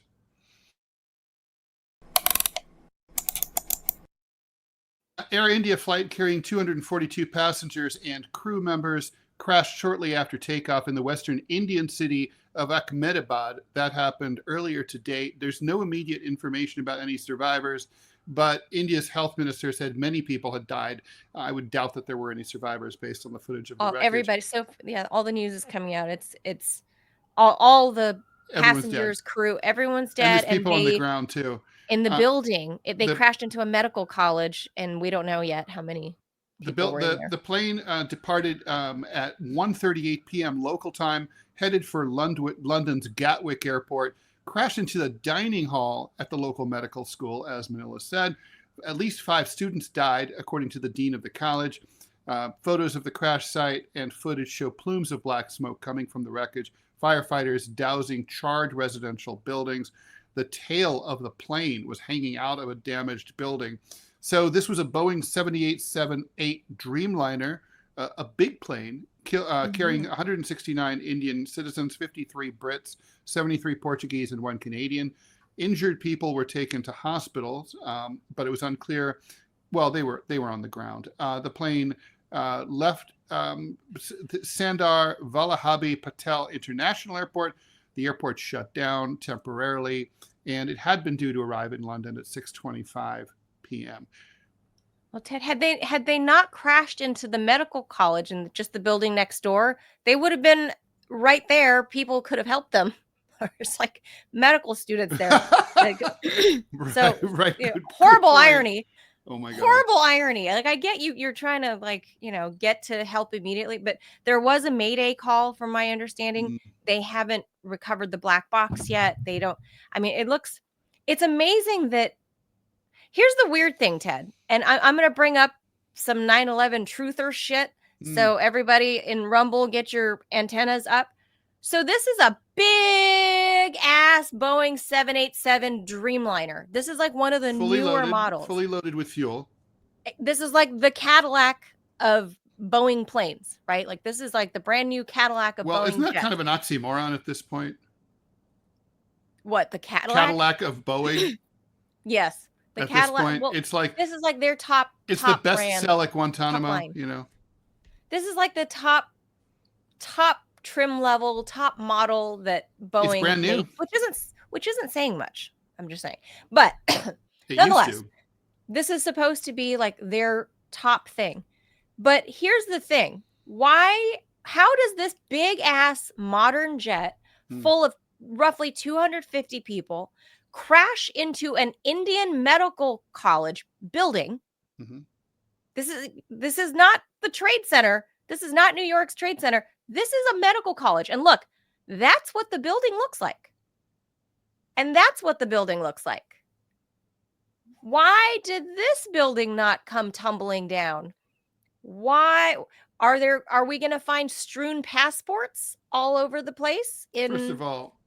Air India flight carrying 242 passengers and crew members crashed shortly after takeoff in the western Indian city of Ahmedabad. That happened earlier today. There's no immediate information about any survivors, but India's health minister said many people had died. I would doubt that there were any survivors based on the footage of the wreckage. Everybody. So yeah, all the news is coming out. It's all the Everyone's passengers, dead. crew, everyone's And dead, there's people on the ground too. in the building. They the- crashed into a medical college, and we don't know yet how many. The plane departed at 1:38 p.m. local time, headed for London's Gatwick Airport, crashed into the dining hall at the local medical school, as Manila said. At least 5 students died, according to the dean of the college. Photos of the crash site and footage show plumes of black smoke coming from the wreckage, firefighters dousing charred residential buildings. The tail of the plane was hanging out of a damaged building. So this was a Boeing 7878 Dreamliner, a big plane carrying 169 Indian citizens, 53 Brits, 73 Portuguese, and 1 Canadian. Injured people were taken to hospitals, but it was unclear. Well, they were on the ground. The plane left Sandar Vallabhbhai Patel International Airport. The airport shut down temporarily, and it had been due to arrive in London at 6:25 p.m. Well, Ted, had they not crashed into the medical college and just the building next door, they would have been right there. People could have helped them. There's like medical students there. So right. horrible irony. Oh my God. Horrible irony. Like I get you're trying to get to help immediately, but there was a Mayday call from my understanding. They haven't recovered the black box yet. They don't. I mean, it's amazing that. Here's the weird thing, Ted, and I'm going to bring up some 9/11 truther shit. So everybody in Rumble, get your antennas up. So this is a big ass Boeing 787 Dreamliner. This is like one of the newer models. Fully loaded with fuel. This is like the Cadillac of Boeing planes, right? Like this is like the brand new Cadillac of Boeing. Well, isn't that jets. kind of an oxymoron at this point? What, the Cadillac? Cadillac of Boeing? Yes. The at Cadillac. This point, well, it's like this is like their top. It's top the best brand, sell at Guantanamo, you know. This is like the top trim level, top model that Boeing It's brand new. made, which isn't saying much. I'm just saying. But It nonetheless, used to. this is supposed to be like their top thing. But here's the thing. How does this big ass modern jet full of roughly 250 people crash into an Indian medical college building? This is not the Trade Center. This is not New York's Trade Center. This is a medical college. And look, that's what the building looks like. And that's what the building looks like. Why did this building not come tumbling down? Why are we going to find strewn passports all over the place? First of all,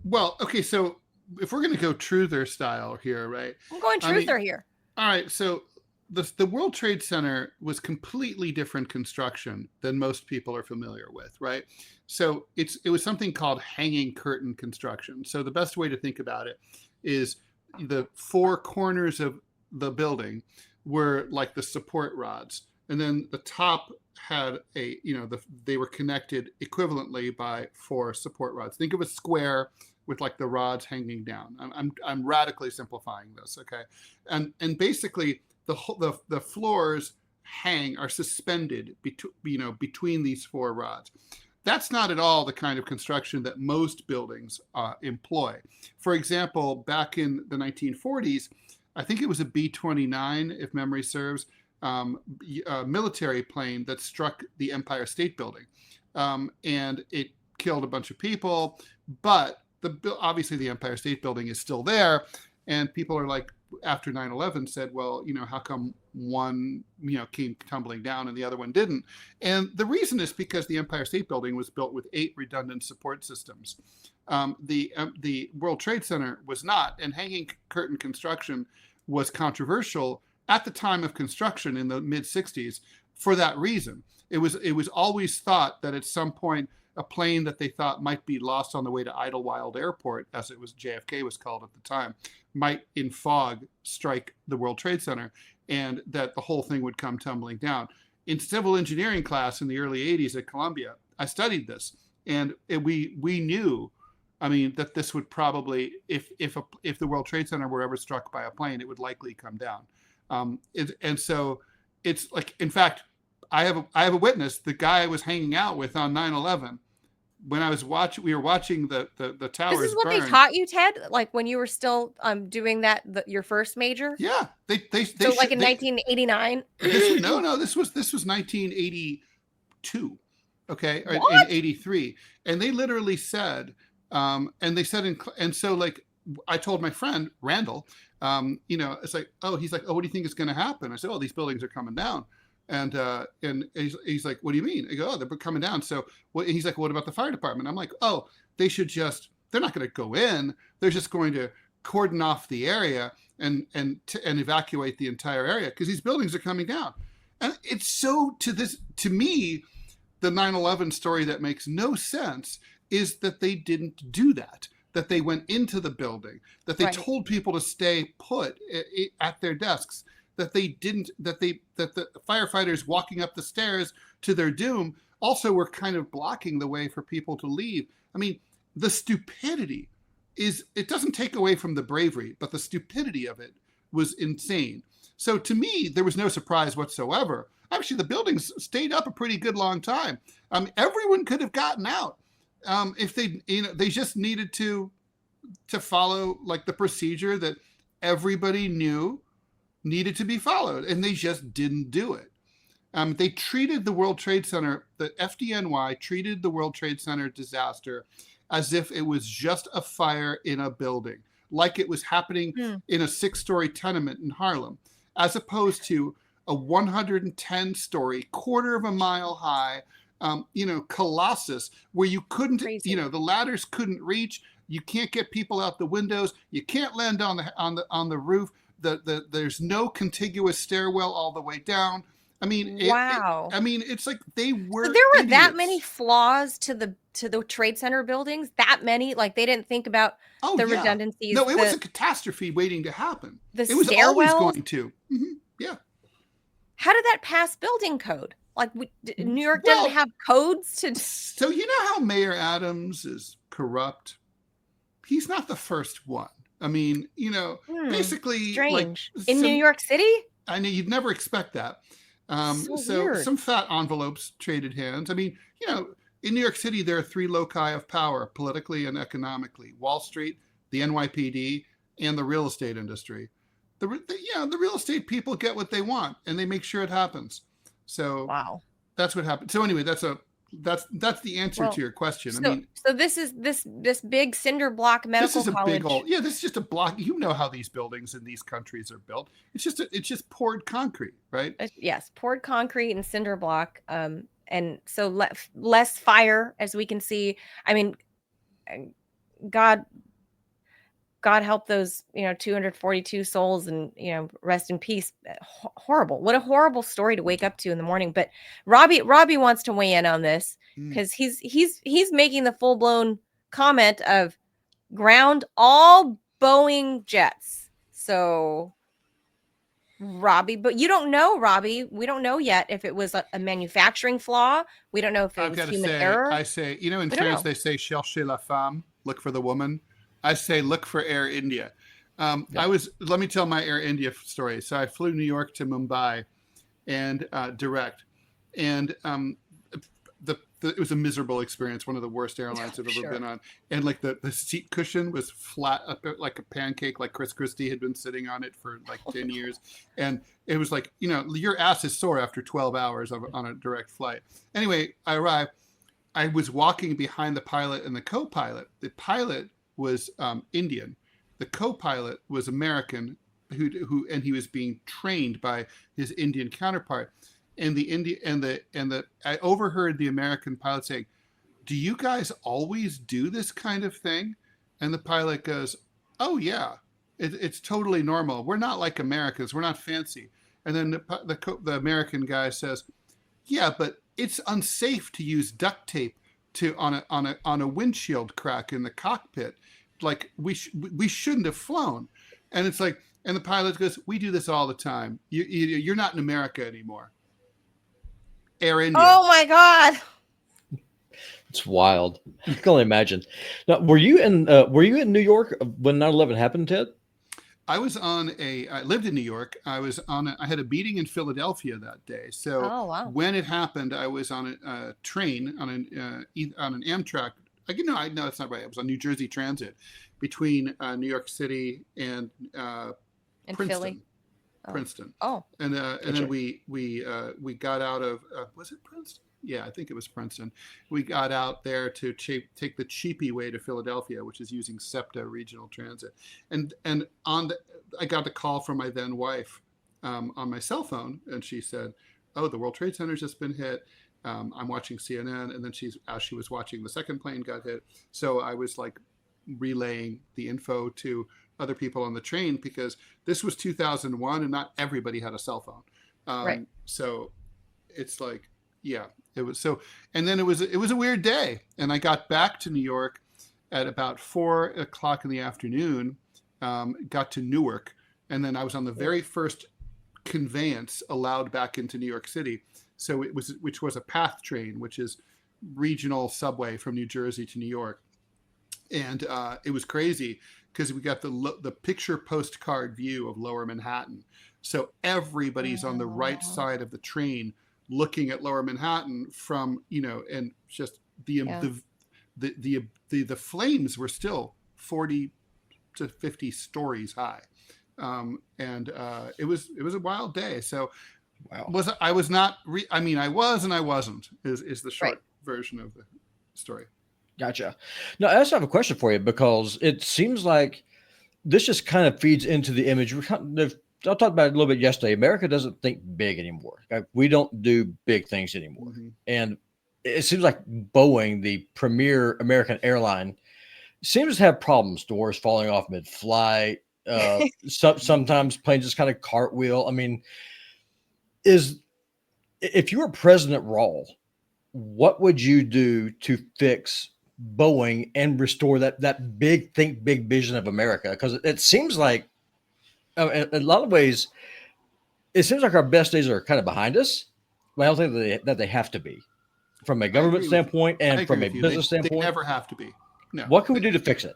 well, okay, so if we're going to go truther style here, right? I'm going truther here. All right, so the World Trade Center was completely different construction than most people are familiar with, right? So it was something called hanging curtain construction. So the best way to think about it is the 4 corners of the building were like the support rods, and then the top had a, they were connected equivalently by 4 support rods. Think of a square with like the rods hanging down. I'm radically simplifying this, okay? And basically the floors are suspended between these 4 rods. That's not at all the kind of construction that most buildings employ. For example, back in the 1940s, I think it was a B-29, if memory serves, a military plane that struck the Empire State Building. And it killed a bunch of people, but obviously the Empire State Building is still there. And people are like, after 9/11 said, well, how come one, came tumbling down and the other one didn't? And the reason is because the Empire State Building was built with 8 redundant support systems. The World Trade Center was not, and hanging curtain construction was controversial at the time of construction in the mid 60s for that reason. It was always thought that at some point a plane that they thought might be lost on the way to Idlewild Airport, as it was JFK was called at the time, might in fog strike the World Trade Center, and that the whole thing would come tumbling down. In civil engineering class in the early 80s at Columbia, I studied this, and we knew, that this would probably, if the World Trade Center were ever struck by a plane, it would likely come down. And so it's like, in fact, I have a witness. The guy I was hanging out with on 9/11, when we were watching the towers. This is what burn. they taught you, Ted? Like when you were still doing that, your first major? Yeah, they so like in 1989. No, this was 1982, okay, or in 83, and they literally said, and they said, and so like I told my friend Randall, it's like, he's like, what do you think is going to happen? I said, these buildings are coming down. And he's like, what do you mean? I go, they're coming down. So he's like, what about the fire department? I'm like, they're not going to go in. They're just going to cordon off the area and evacuate the entire area because these buildings are coming down. And it's so, to me, the 9/11 story that makes no sense is that they didn't do that they went into the building, that they told people to stay put at their desks, that the firefighters walking up the stairs to their doom also were kind of blocking the way for people to leave. The stupidity it doesn't take away from the bravery, but the stupidity of it was insane. So to me, there was no surprise whatsoever. Actually, the buildings stayed up a pretty good long time. Everyone could have gotten out if they just needed to follow like the procedure that everybody knew needed to be followed, and they just didn't do it. They treated the World Trade Center, the FDNY treated the World Trade Center disaster as if it was just a fire in a building, like it was happening in a 6-story tenement in Harlem, as opposed to a 110-story, quarter of a mile high, colossus where you couldn't, the ladders couldn't reach. You can't get people out the windows. You can't land on the roof. There's no contiguous stairwell all the way down. Wow. It's like they were. So there were idiots. that many flaws to the Trade Center buildings. That many, like they didn't think about redundancies. No, it was a catastrophe waiting to happen. It was stairwells? always going to. Mm-hmm. Yeah. How did that pass building code? Like New York doesn't have codes to. So you know how Mayor Adams is corrupt? He's not the first one. Basically, strange. In New York City? I know you'd never expect that. So some fat envelopes traded hands. In New York City, there are 3 loci of power, politically and economically: Wall Street, the NYPD, and the real estate industry. The real estate people get what they want, and they make sure it happens. So that's what happened. So anyway, that's the answer to your question. So this is this big cinder block medical college. This is just a block. You know how these buildings in these countries are built. It's just poured concrete, right? Yes, poured concrete and cinder block. And so less fire, as we can see. God help those 242 souls, and rest in peace. Horrible. What a horrible story to wake up to in the morning. But Robbie wants to weigh in on this because he's making the full-blown comment of ground all Boeing jets. So Robbie, but you don't know, Robbie. We don't know yet if it was a manufacturing flaw. We don't know if it I've was got to human say, error. I say, you know, in We don't France, know. they say cherchez la femme, look for the woman. I say, look for Air India. Let me tell my Air India story. So I flew New York to Mumbai and direct. And it was a miserable experience, one of the worst airlines I've ever been on. And like the seat cushion was flat up like a pancake, like Chris Christie had been sitting on it for like 10 years. And it was like, you know, your ass is sore after 12 hours on a direct flight. Anyway, I arrived. I was walking behind the pilot and the co-pilot. The pilot was Indian. The co-pilot was American, and he was being trained by his Indian counterpart. And I overheard the American pilot saying, "Do you guys always do this kind of thing?" And the pilot goes, "Oh yeah, it's totally normal. We're not like Americans. We're not fancy." And then the American guy says, "Yeah, but it's unsafe to use duct tape on a windshield crack in the cockpit. Like we shouldn't have flown." And it's like, and the pilot goes, "We do this all the time. You're not in America anymore." Air India. Oh my God. It's wild. I can only imagine. Now, were you in New York when 9/11 happened, Ted? I lived in New York. I had a meeting in Philadelphia that day. So when it happened, I was on a train on an Amtrak. No, that's not right. I was on New Jersey Transit between New York City and Princeton. Philly. Princeton. Oh. And then we got out of was it Princeton? Yeah, I think it was Princeton. We got out there to take the cheapy way to Philadelphia, which is using SEPTA Regional Transit. And I got the call from my then wife on my cell phone, and she said, "Oh, the World Trade Center's just been hit. I'm watching CNN." And then as she was watching, the second plane got hit. So I was like relaying the info to other people on the train, because this was 2001 and not everybody had a cell phone. Right. So it's like, yeah, it was so. And then it was a weird day, and I got back to New York at about 4:00 in the afternoon. Got to Newark, and then I was on the very first conveyance allowed back into New York City. So which was a PATH train, which is regional subway from New Jersey to New York. And it was crazy because we got the picture postcard view of Lower Manhattan. So everybody's on the right side of the train looking at Lower Manhattan from, and just the flames were still 40 to 50 stories high. And it was a wild day. So wow. I was not, I was and I wasn't is the short version of the story. Gotcha. Now, I also have a question for you, because it seems like this just kind of feeds into the image. I talked about it a little bit yesterday. America doesn't think big anymore. We don't do big things anymore. Mm-hmm. And it seems like Boeing, the premier American airline, seems to have problems. Doors falling off mid-flight. Sometimes planes just kind of cartwheel. I mean, if you were President Rall, what would you do to fix Boeing and restore that big vision of America? Because it seems like, in a lot of ways, it seems like our best days are kind of behind us. But I don't think that they have to be, from a government standpoint and from a business standpoint. They never have to be. No. What can we do to fix it?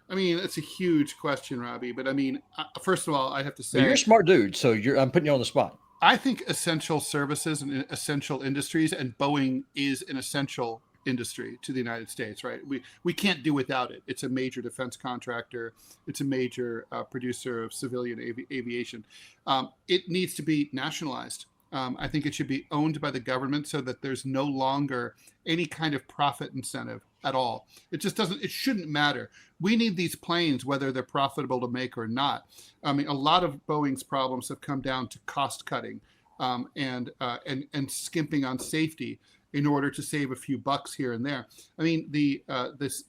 I mean, it's a huge question, Robbie. But I mean, first of all, I have to say, you're a smart dude, so I'm putting you on the spot. I think essential services and essential industries, and Boeing is an essential industry to the United States, right? We can't do without it. It's a major defense contractor. It's a major producer of civilian aviation. It needs to be nationalized. I think it should be owned by the government so that there's no longer any kind of profit incentive at all. It shouldn't matter. We need these planes, whether they're profitable to make or not. I mean, a lot of Boeing's problems have come down to cost cutting and skimping on safety in order to save a few bucks here and there. I mean, the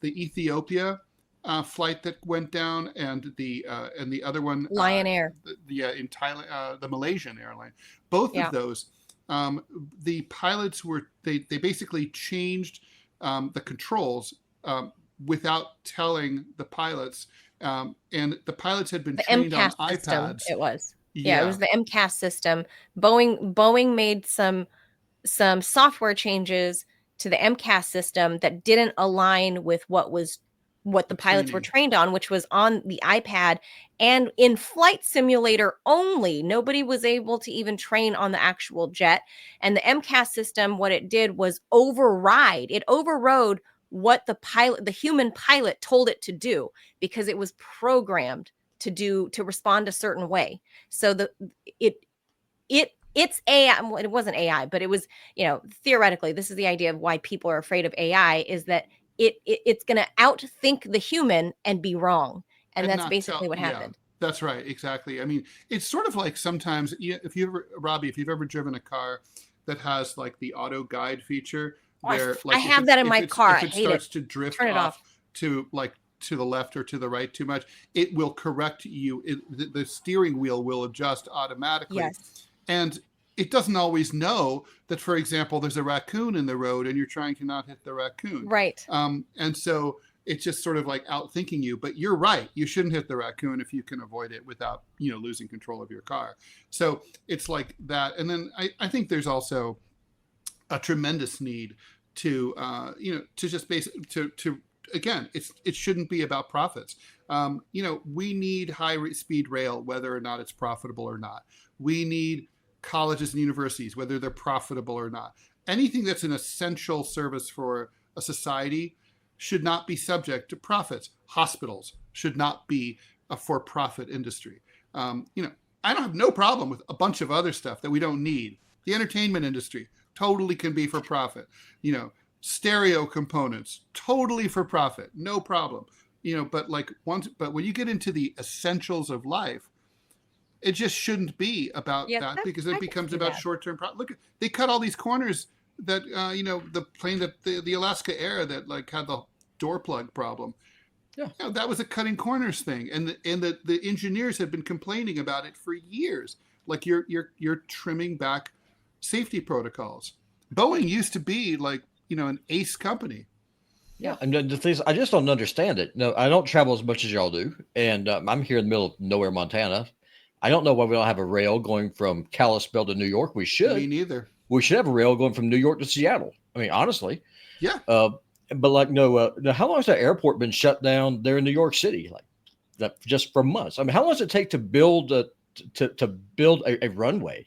Ethiopia flight that went down, and the other one, Lion Air, in Thailand, the Malaysian airline, both of those, the pilots they basically changed the controls without telling the pilots, and the pilots had been trained on iPads. It was. Yeah, it was the MCAS system. Boeing made some software changes to the MCAS system that didn't align with what the pilots were trained on, which was on the iPad and in flight simulator only. Nobody was able to even train on the actual jet. And the MCAS system, what it did was overrode what the human pilot told it to do, because it was programmed to respond a certain way. So it's AI. Well, it wasn't AI, but it was, theoretically, this is the idea of why people are afraid of AI, is that it's going to outthink the human and be wrong. And that's basically what happened. That's right. Exactly. I mean, it's sort of like sometimes if you've ever driven a car that has like the auto guide feature, where like I have that in my car. If it starts to drift off to like to the left or to the right too much, it will correct you. The steering wheel will adjust automatically. Yes. And it doesn't always know that, for example, there's a raccoon in the road and you're trying to not hit the raccoon. Right. And so it's just sort of like outthinking you. But you're right. You shouldn't hit the raccoon if you can avoid it without, losing control of your car. So it's like that. And then I think there's also a tremendous need to, to just again, it shouldn't be about profits. We need high-speed rail, whether or not it's profitable or not. We need colleges and universities, whether they're profitable or not. Anything that's an essential service for a society should not be subject to profits. Hospitals should not be a for-profit industry. I don't have no problem with a bunch of other stuff that we don't need. The entertainment industry totally can be for profit. Stereo components totally for profit, no problem. But when you get into the essentials of life, it just shouldn't be about that, because it becomes about short-term profit. Look, they cut all these corners that the plane that the Alaska Air that like had the door plug problem. Yeah, that was a cutting corners thing, and the engineers had been complaining about it for years. Like you're trimming back safety protocols. Boeing used to be like an ace company. Yeah, and the things I just don't understand it. No, I don't travel as much as y'all do, and I'm here in the middle of nowhere, Montana. I don't know why we don't have a rail going from Kalispell to New York. We should. Me neither. We should have a rail going from New York to Seattle. I mean, honestly. Yeah. But like, no. How long has that airport been shut down there in New York City? Like, that just for months. I mean, how long does it take to build a runway?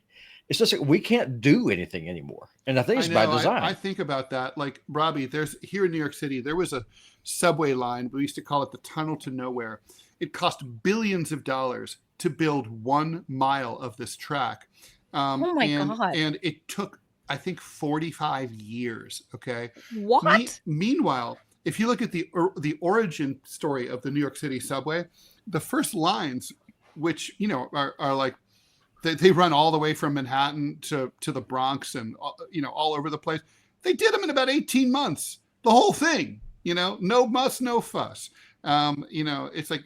It's just like we can't do anything anymore, and I think it's by design. I think about that. Like, Robbie, here in New York City, there was a subway line. We used to call it the Tunnel to Nowhere. It cost billions of dollars to build 1 mile of this track. Oh my God. And it took, I think, 45 years. Okay. What? Meanwhile, if you look at the origin story of the New York City subway, the first lines, which, are like, they run all the way from Manhattan to the Bronx and, all over the place. They did them in about 18 months, the whole thing, no muss, no fuss. It's like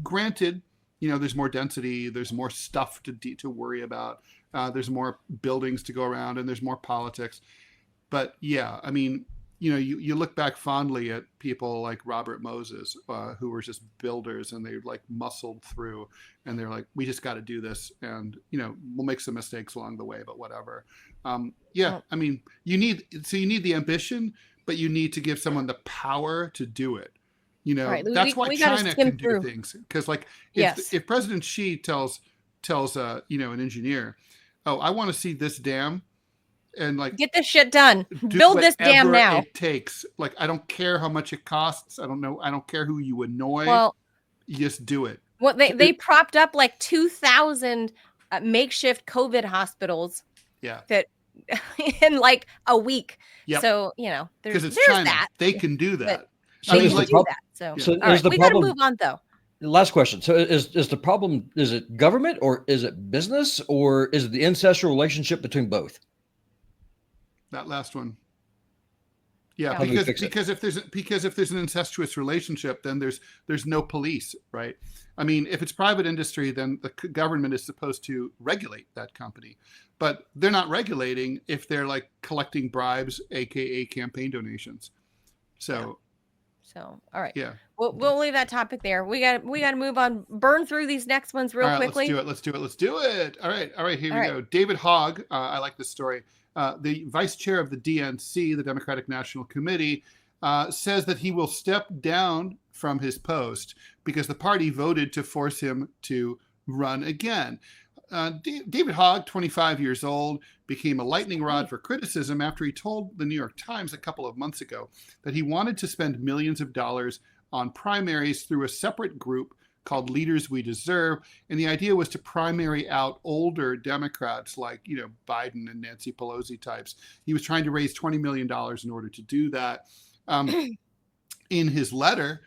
granted, there's more density, there's more stuff to worry about. There's more buildings to go around and there's more politics. But yeah, I mean, you look back fondly at people like Robert Moses, who were just builders, and they like muscled through, and they're like, we just got to do this. And, we'll make some mistakes along the way, but whatever. I mean, you need the ambition, but you need to give someone the power to do it. Right. That's why China can do things. Because like, if President Xi tells an engineer, oh, I want to see this dam, and like, get this shit done. Build this dam now. It takes, like, I don't care how much it costs. I don't care who you annoy. Well, you just do it. Well, they propped up like 2,000 makeshift COVID hospitals. Yeah. That in like a week. Yep. So because it's there's China, that. they can do that. So we got to move on though. Last question. So is the problem, is it government or is it business or is it the incestual relationship between both? That last one. Yeah, because if there's an incestuous relationship, then there's no police, right? I mean, if it's private industry, then the government is supposed to regulate that company, but they're not regulating if they're like collecting bribes, aka campaign donations. So So, all right. Yeah. We'll leave that topic there. We got to move on. Burn through these next ones real All right, quickly. Let's do it. All right. Here All we right. go. David Hogg. I like this story. The vice chair of the DNC, the Democratic National Committee, says that he will step down from his post because the party voted to force him to run again. David Hogg, 25 years old, became a lightning rod for criticism after he told the New York Times a couple of months ago that he wanted to spend millions of dollars on primaries through a separate group called Leaders We Deserve. And the idea was to primary out older Democrats like, Biden and Nancy Pelosi types. He was trying to raise $20 million in order to do that. In his letter,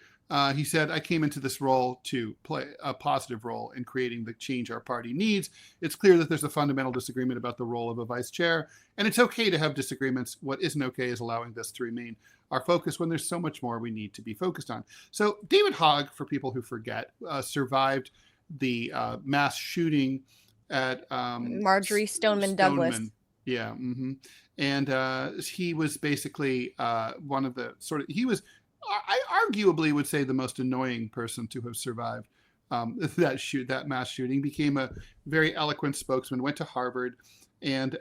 he said, I came into this role to play a positive role in creating the change our party needs. It's clear that there's a fundamental disagreement about the role of a vice chair, and it's okay to have disagreements. What isn't okay is allowing this to remain our focus when there's so much more we need to be focused on. So David Hogg, for people who forget, survived the mass shooting at Marjorie Stoneman Douglas. Yeah. Mm-hmm. And he was basically one of the I arguably would say the most annoying person to have survived that mass shooting. Became a very eloquent spokesman, went to Harvard, and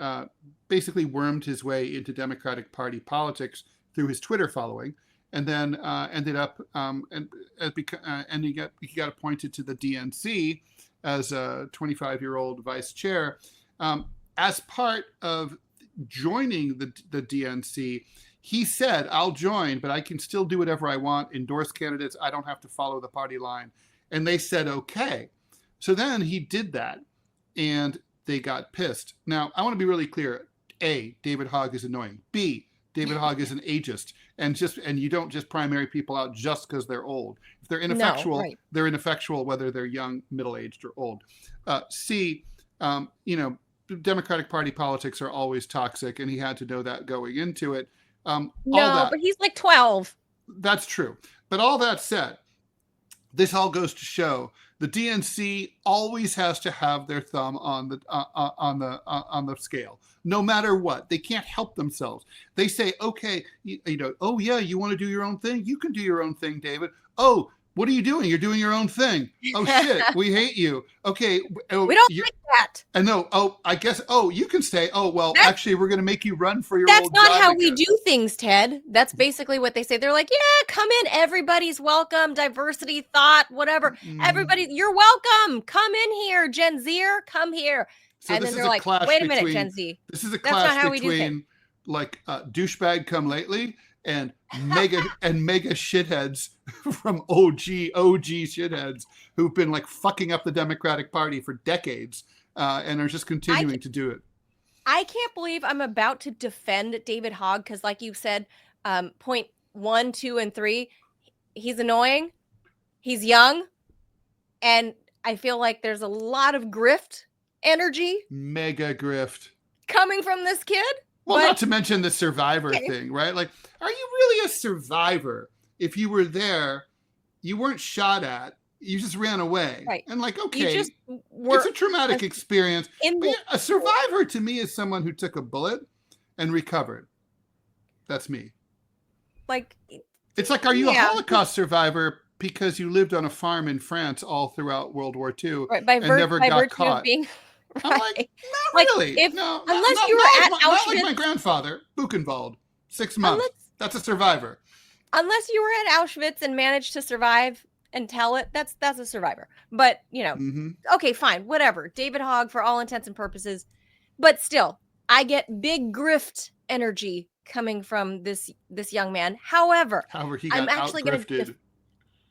basically wormed his way into Democratic Party politics through his Twitter following, and then ended up and he got appointed to the DNC as a 25-year-old vice chair. As part of joining the DNC, he said, I'll join, but I can still do whatever I want, endorse candidates. I don't have to follow the party line. And they said, okay. So then he did that, and they got pissed. Now, I want to be really clear. A, David Hogg is annoying. B, David Hogg is an ageist. And you don't just primary people out just because they're old. If they're ineffectual, they're ineffectual whether they're young, middle-aged, or old. C, Democratic Party politics are always toxic, and he had to know that going into it. But he's like 12. That's true. But all that said, this all goes to show the DNC always has to have their thumb on the scale, no matter what. They can't help themselves. They say, okay, oh yeah, you want to do your own thing? You can do your own thing, David. Oh, what are you doing? You're doing your own thing. Oh shit, we hate you. Okay, we don't like that. And no, I guess. Oh, you can stay. Oh well, actually, we're going to make you run for your. That's old not job how again. we do things, Ted. That's basically what they say. They're like, yeah, come in. Everybody's welcome. Diversity, thought, whatever. Everybody, you're welcome. Come in here, Gen Zer. Come here. So and then they're like, wait a minute, Gen Z. This is a clash between like douchebag come lately and mega shitheads from OG shitheads who've been like fucking up the Democratic Party for decades and are just continuing to do it. I can't believe I'm about to defend David Hogg because, like you said, point 1, 2, and 3, he's annoying, he's young, and I feel like there's a lot of grift energy, mega grift, coming from this kid. Well, not to mention the survivor thing, right? Like, are you really a survivor if you were there, you weren't shot at, you just ran away? Right. And like, okay, it's a traumatic experience. But a survivor to me is someone who took a bullet and recovered. That's me. Like, it's like, are you a Holocaust survivor because you lived on a farm in France all throughout World War II and never got caught? I'm like, not really. Unless you were at Auschwitz. Not like my grandfather, Buchenwald, 6 months. That's a survivor. Unless you were at Auschwitz and managed to survive and tell it, that's a survivor. But, okay, fine, whatever. David Hogg for all intents and purposes. But still, I get big grift energy coming from this young man. However, he got out-grifted.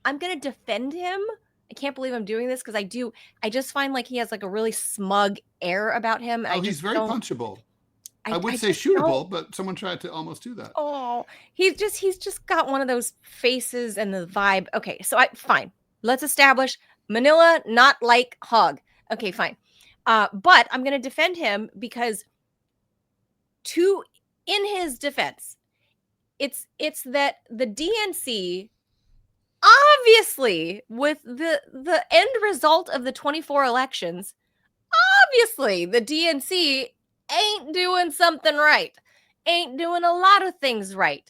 I'm going to defend him. I can't believe I'm doing this because I just find like he has like a really smug air about him. He's very punchable. I would say shootable, but someone tried to almost do that. Oh, he's just got one of those faces and the vibe. Okay, so fine. Let's establish Manila not like Hogg. Okay, fine. But I'm going to defend him because in his defense, it's that the DNC, obviously, with the end result of the 24 elections, obviously the DNC ain't doing something right, ain't doing a lot of things right.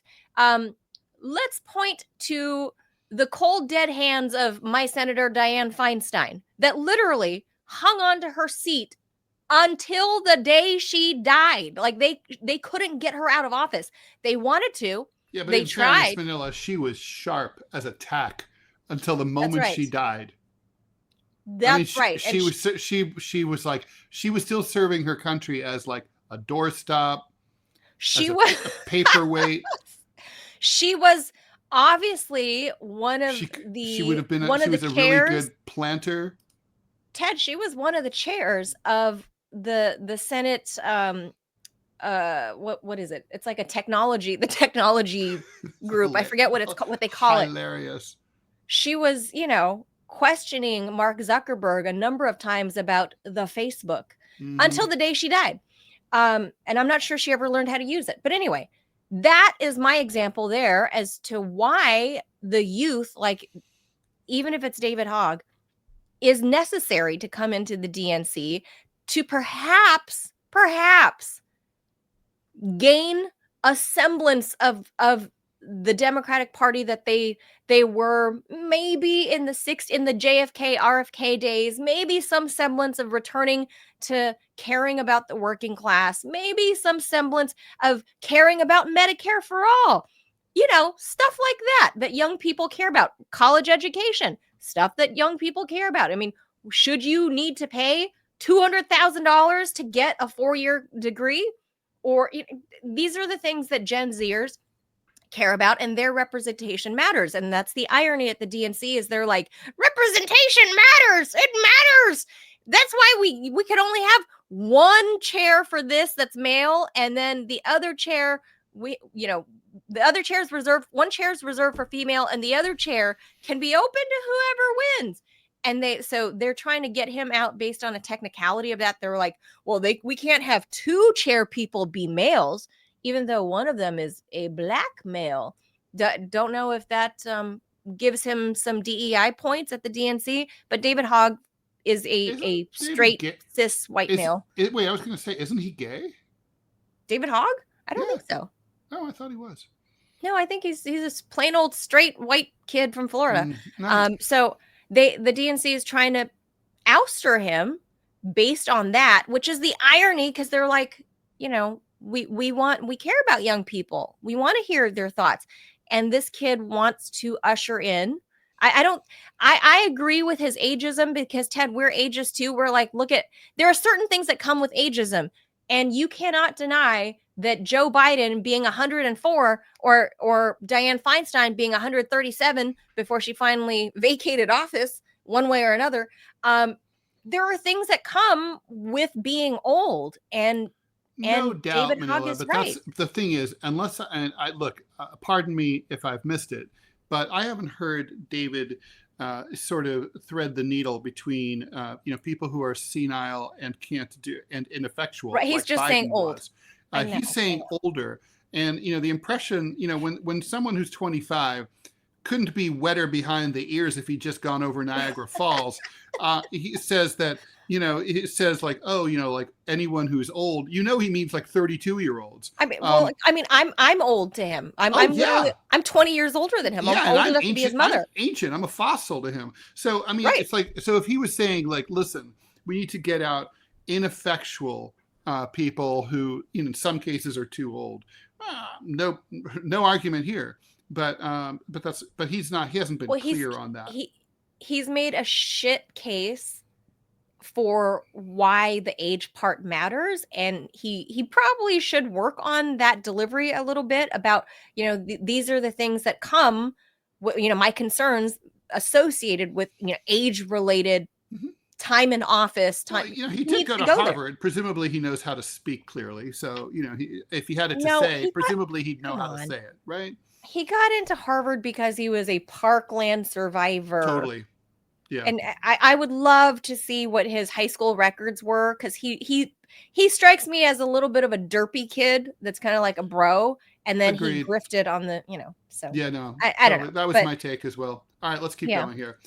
let's point to the cold, dead hands of my Senator Dianne Feinstein that literally hung onto her seat until the day she died. Like they couldn't get her out of office. They wanted to. Yeah, but they in fairness, tried. Manila, she was sharp as a tack until the moment right. she died. That's right. She was like, she was still serving her country as like a doorstop. She was a paperweight. She was obviously one of she would have been one she of was the a chairs. really good planter. Ted, she was one of the chairs of the Senate. What is it? It's like the technology group. I forget what it's called, what they call it. Hilarious. She was, questioning Mark Zuckerberg a number of times about the Facebook until the day she died. And I'm not sure she ever learned how to use it. But anyway, that is my example there as to why the youth, like even if it's David Hogg, is necessary to come into the DNC to perhaps gain a semblance of the Democratic Party that they were maybe in the JFK, RFK days, maybe some semblance of returning to caring about the working class, maybe some semblance of caring about Medicare for all, stuff like that young people care about, college education, stuff that young people care about. I mean, should you need to pay $200,000 to get a 4-year degree? Or these are the things that Gen Zers care about, and their representation matters. And that's the irony at the DNC is they're like, representation matters. It matters. That's why we could only have one chair for this that's male, and then the other chair, the other chair is reserved. One chair is reserved for female, and the other chair can be open to whoever wins. And they're trying to get him out based on a technicality of that. They're like, well, we can't have two chair people be males, even though one of them is a black male. Don't know if that gives him some DEI points at the DNC, but David Hogg is a straight cis white male. Wait, I was going to say, isn't he gay? David Hogg? I don't think so. No, I thought he was. No, I think he's a plain old straight white kid from Florida. Nice. So the DNC is trying to ouster him based on that, which is the irony, because they're like, we care about young people. We want to hear their thoughts. And this kid wants to usher in. I agree with his ageism, because Ted, we're ageist too. We're like, there are certain things that come with ageism, and you cannot deny that Joe Biden being 104 or Dianne Feinstein being 137 before she finally vacated office one way or another. There are things that come with being old, and no doubt, David Hogg Manila, is but right. that's the thing is, unless I look, pardon me if I've missed it, but I haven't heard David sort of thread the needle between people who are senile and can't do and ineffectual. Right, he's like just Biden saying old. He's saying older, and the impression, when someone who's 25 couldn't be wetter behind the ears if he'd just gone over Niagara Falls. He says that, it says like, like anyone who's old, he means like 32-year-olds. I'm old to him. I'm 20 years older than him. I'm old enough to be his mother. I'm ancient. I'm a fossil to him. So, right. It's like, so if he was saying like, listen, we need to get out ineffectual people who, in some cases are too old. No argument here. But he's not. He hasn't been clear on that. He's made a shit case for why the age part matters, and he probably should work on that delivery a little bit about these are the things that come, my concerns associated with age related time in office. Time. Well, he did go to Harvard. There. Presumably, he knows how to speak clearly. So if he had it to say, presumably he'd know how to say it, right? He got into Harvard because he was a Parkland survivor. Totally. Yeah. And I would love to see what his high school records were, because he strikes me as a little bit of a derpy kid that's kind of like a bro. And then Agreed. He grifted on the, so. Yeah, no. I don't know. That was my take as well. All right, let's keep going here.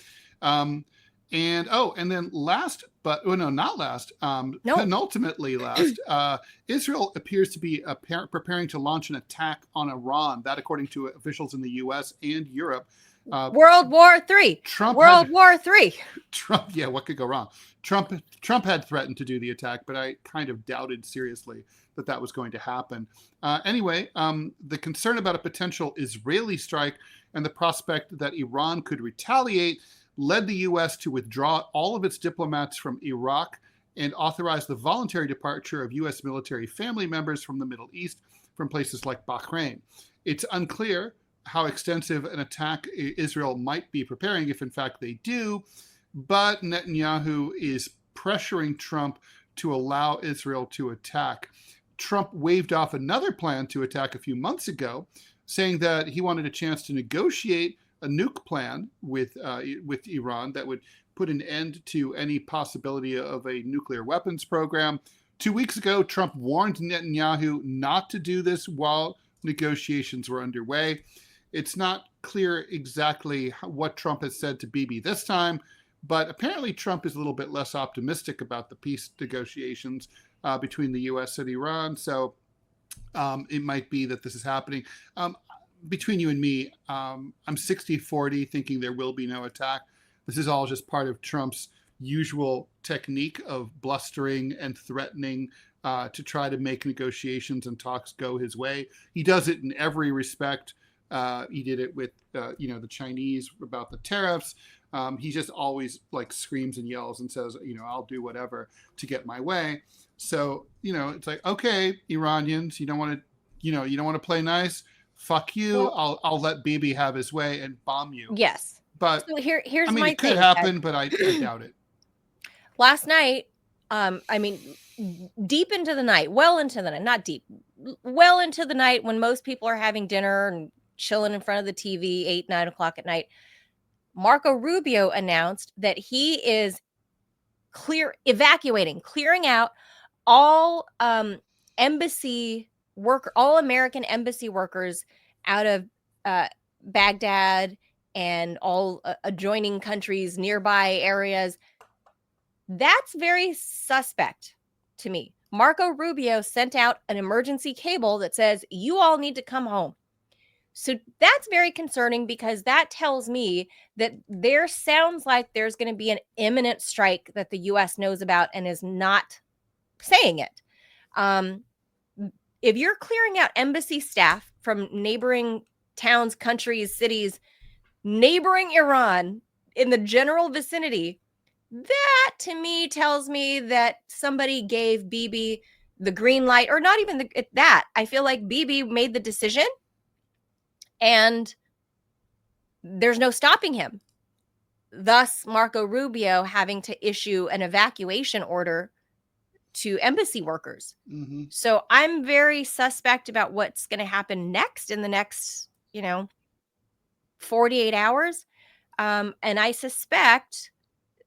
And then last, but not last, No. penultimately last, Israel appears to be preparing to launch an attack on Iran. That, according to officials in the U.S. and Europe. World War III. War III. Trump, yeah, what could go wrong? Trump had threatened to do the attack, but I kind of doubted seriously that was going to happen. Anyway, the concern about a potential Israeli strike and the prospect that Iran could retaliate led the U.S. to withdraw all of its diplomats from Iraq and authorize the voluntary departure of U.S. military family members from the Middle East from places like Bahrain. It's unclear how extensive an attack Israel might be preparing, if in fact they do, but Netanyahu is pressuring Trump to allow Israel to attack. Trump waved off another plan to attack a few months ago, saying that he wanted a chance to negotiate a nuke plan with Iran that would put an end to any possibility of a nuclear weapons program. 2 weeks ago, Trump warned Netanyahu not to do this while negotiations were underway. It's not clear exactly what Trump has said to Bibi this time, but apparently Trump is a little bit less optimistic about the peace negotiations between the U.S. and Iran. So it might be that this is happening. Between you and me, I'm 60-40 thinking there will be no attack. This is all just part of Trump's usual technique of blustering and threatening to try to make negotiations and talks go his way. He does it in every respect. He did it with, the Chinese about the tariffs. He just always screams and yells and says, I'll do whatever to get my way. So, it's like, okay, Iranians, you don't want to play nice. Fuck you. Well, I'll let Bibi have his way and bomb you. Yes. But so here's I mean, my it could thing, happen, but I doubt it. Last night, deep into the night, well into the night, not deep, well into the night when most people are having dinner and chilling in front of the TV, 8, 9 o'clock at night, Marco Rubio announced that he is clearing out all all American embassy workers out of Baghdad and all adjoining countries, nearby areas. That's very suspect to me. Marco Rubio sent out an emergency cable that says, you all need to come home. So that's very concerning, because that tells me that there sounds like there's going to be an imminent strike that the U.S. knows about and is not saying it. If you're clearing out embassy staff from neighboring towns, countries, cities, neighboring Iran in the general vicinity, that to me tells me that somebody gave Bibi the green light, or not even that. I feel like Bibi made the decision and there's no stopping him. Thus, Marco Rubio having to issue an evacuation order to embassy workers. Mm-hmm. So I'm very suspect about what's going to happen next in the next, 48 hours. And I suspect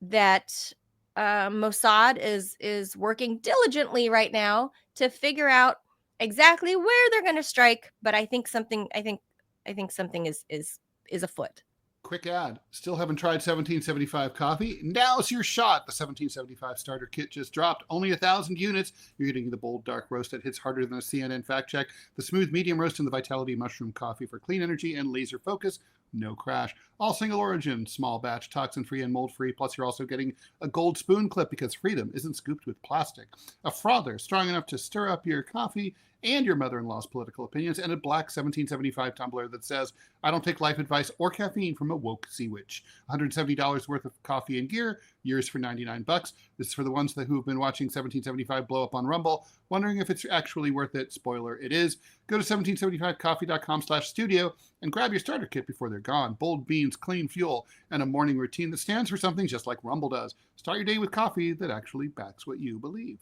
that Mossad is working diligently right now to figure out exactly where they're going to strike. But I think something is afoot. Quick ad. Still haven't tried 1775 coffee? Now's your shot. The 1775 starter kit just dropped. Only 1,000 units. You're getting the bold dark roast that hits harder than a CNN fact check, the smooth medium roast, and the Vitality mushroom coffee for clean energy and laser focus. No crash. All single origin, small batch, toxin-free and mold-free. Plus, you're also getting a gold spoon clip because freedom isn't scooped with plastic. A frother strong enough to stir up your coffee and your mother-in-law's political opinions, and a black 1775 tumbler that says, I don't take life advice or caffeine from a woke sea witch. $170 worth of coffee and gear, yours for $99. This is for the ones who have been watching 1775 blow up on Rumble, wondering if it's actually worth it. Spoiler, it is. Go to 1775coffee.com/studio and grab your starter kit before they're gone. Bold beans, clean fuel, and a morning routine that stands for something just like Rumble does. Start your day with coffee that actually backs what you believe.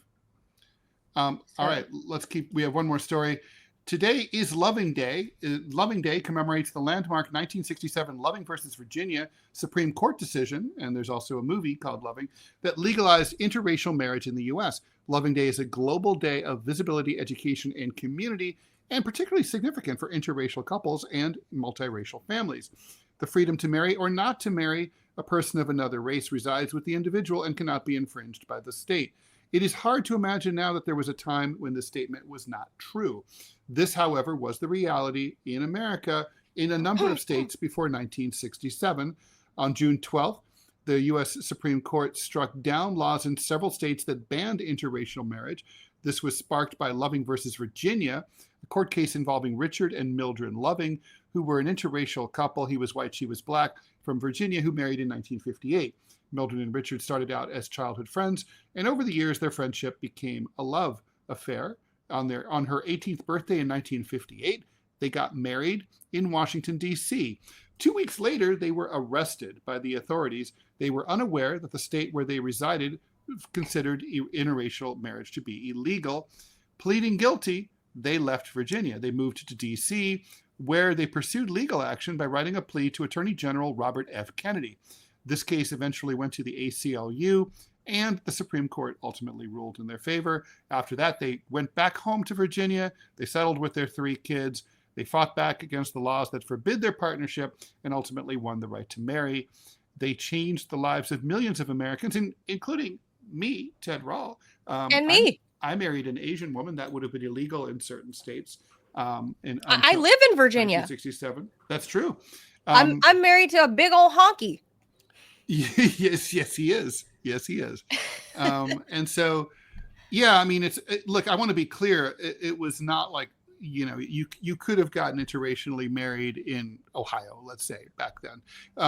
All right, we have one more story. Today is Loving Day. Loving Day commemorates the landmark 1967 Loving versus Virginia Supreme Court decision, and there's also a movie called Loving, that legalized interracial marriage in the U.S. Loving Day is a global day of visibility, education, and community, and particularly significant for interracial couples and multiracial families. The freedom to marry or not to marry a person of another race resides with the individual and cannot be infringed by the state. It is hard to imagine now that there was a time when this statement was not true. This, however, was the reality in America in a number of states before 1967. On June 12th, the U.S. Supreme Court struck down laws in several states that banned interracial marriage. This was sparked by Loving versus Virginia, a court case involving Richard and Mildred Loving, who were an interracial couple. He was white, she was black, from Virginia, who married in 1958. Mildred and Richard started out as childhood friends, and over the years, their friendship became a love affair. On her 18th birthday in 1958, they got married in Washington, D.C. 2 weeks later, they were arrested by the authorities. They were unaware that the state where they resided considered interracial marriage to be illegal. Pleading guilty, they left Virginia. They moved to D.C., where they pursued legal action by writing a plea to Attorney General Robert F. Kennedy. This case eventually went to the ACLU, and the Supreme Court ultimately ruled in their favor. After that, they went back home to Virginia. They settled with their 3 kids. They fought back against the laws that forbid their partnership and ultimately won the right to marry. They changed the lives of millions of Americans, including me, Ted Rall. And me. I married an Asian woman. That would have been illegal in certain states. I live in Virginia. 1967. That's true. I'm married to a big old honky. Yes, he is. Yes, he is. And so, yeah, I mean, look, I want to be clear. It was not like, you could have gotten interracially married in Ohio, let's say, back then.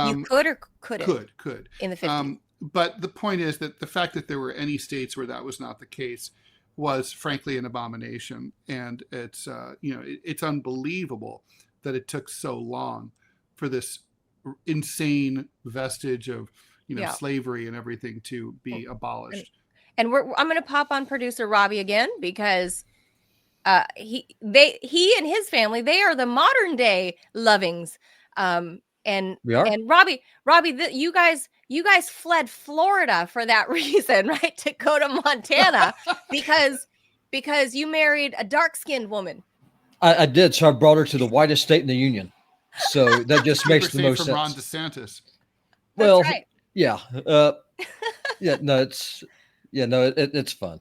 You could or couldn't? Could. In the 50s. But the point is that the fact that there were any states where that was not the case was frankly an abomination. And it's, it's unbelievable that it took so long for this insane vestige of, slavery and everything to be abolished. And I'm going to pop on producer Robbie again because he and his family, they are the modern day Lovings. And we are. And Robbie, you guys fled Florida for that reason, right? To go to Montana because you married a dark-skinned woman. I did. So I brought her to the whitest state in the union. So that just makes the most sense. Ron DeSantis. Well, That's right. Yeah. It's fun.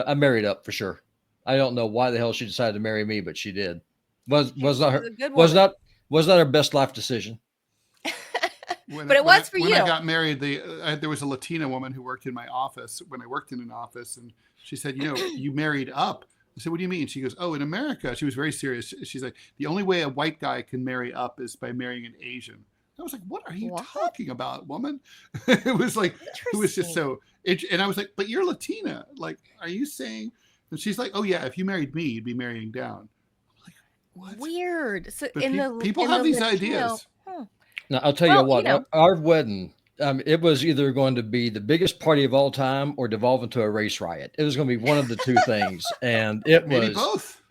I married up for sure. I don't know why the hell she decided to marry me, but she did. Was not her best life decision. But it was for you. When I got married, there was a Latina woman who worked in my office when I worked in an office, and she said, you married up. I said, what do you mean? She goes, oh, in America, she was very serious. She's like, the only way a white guy can marry up is by marrying an Asian. I was like, what are you talking about, woman? It was just so, and I was like, but you're Latina. Like, are you saying? And she's like, oh yeah, if you married me, you'd be marrying down. I'm like, what? Weird. So people have these ideas. Now, I'll tell you what, our wedding, it was either going to be the biggest party of all time or devolve into a race riot. It was going to be one of the two things. And it Maybe was both.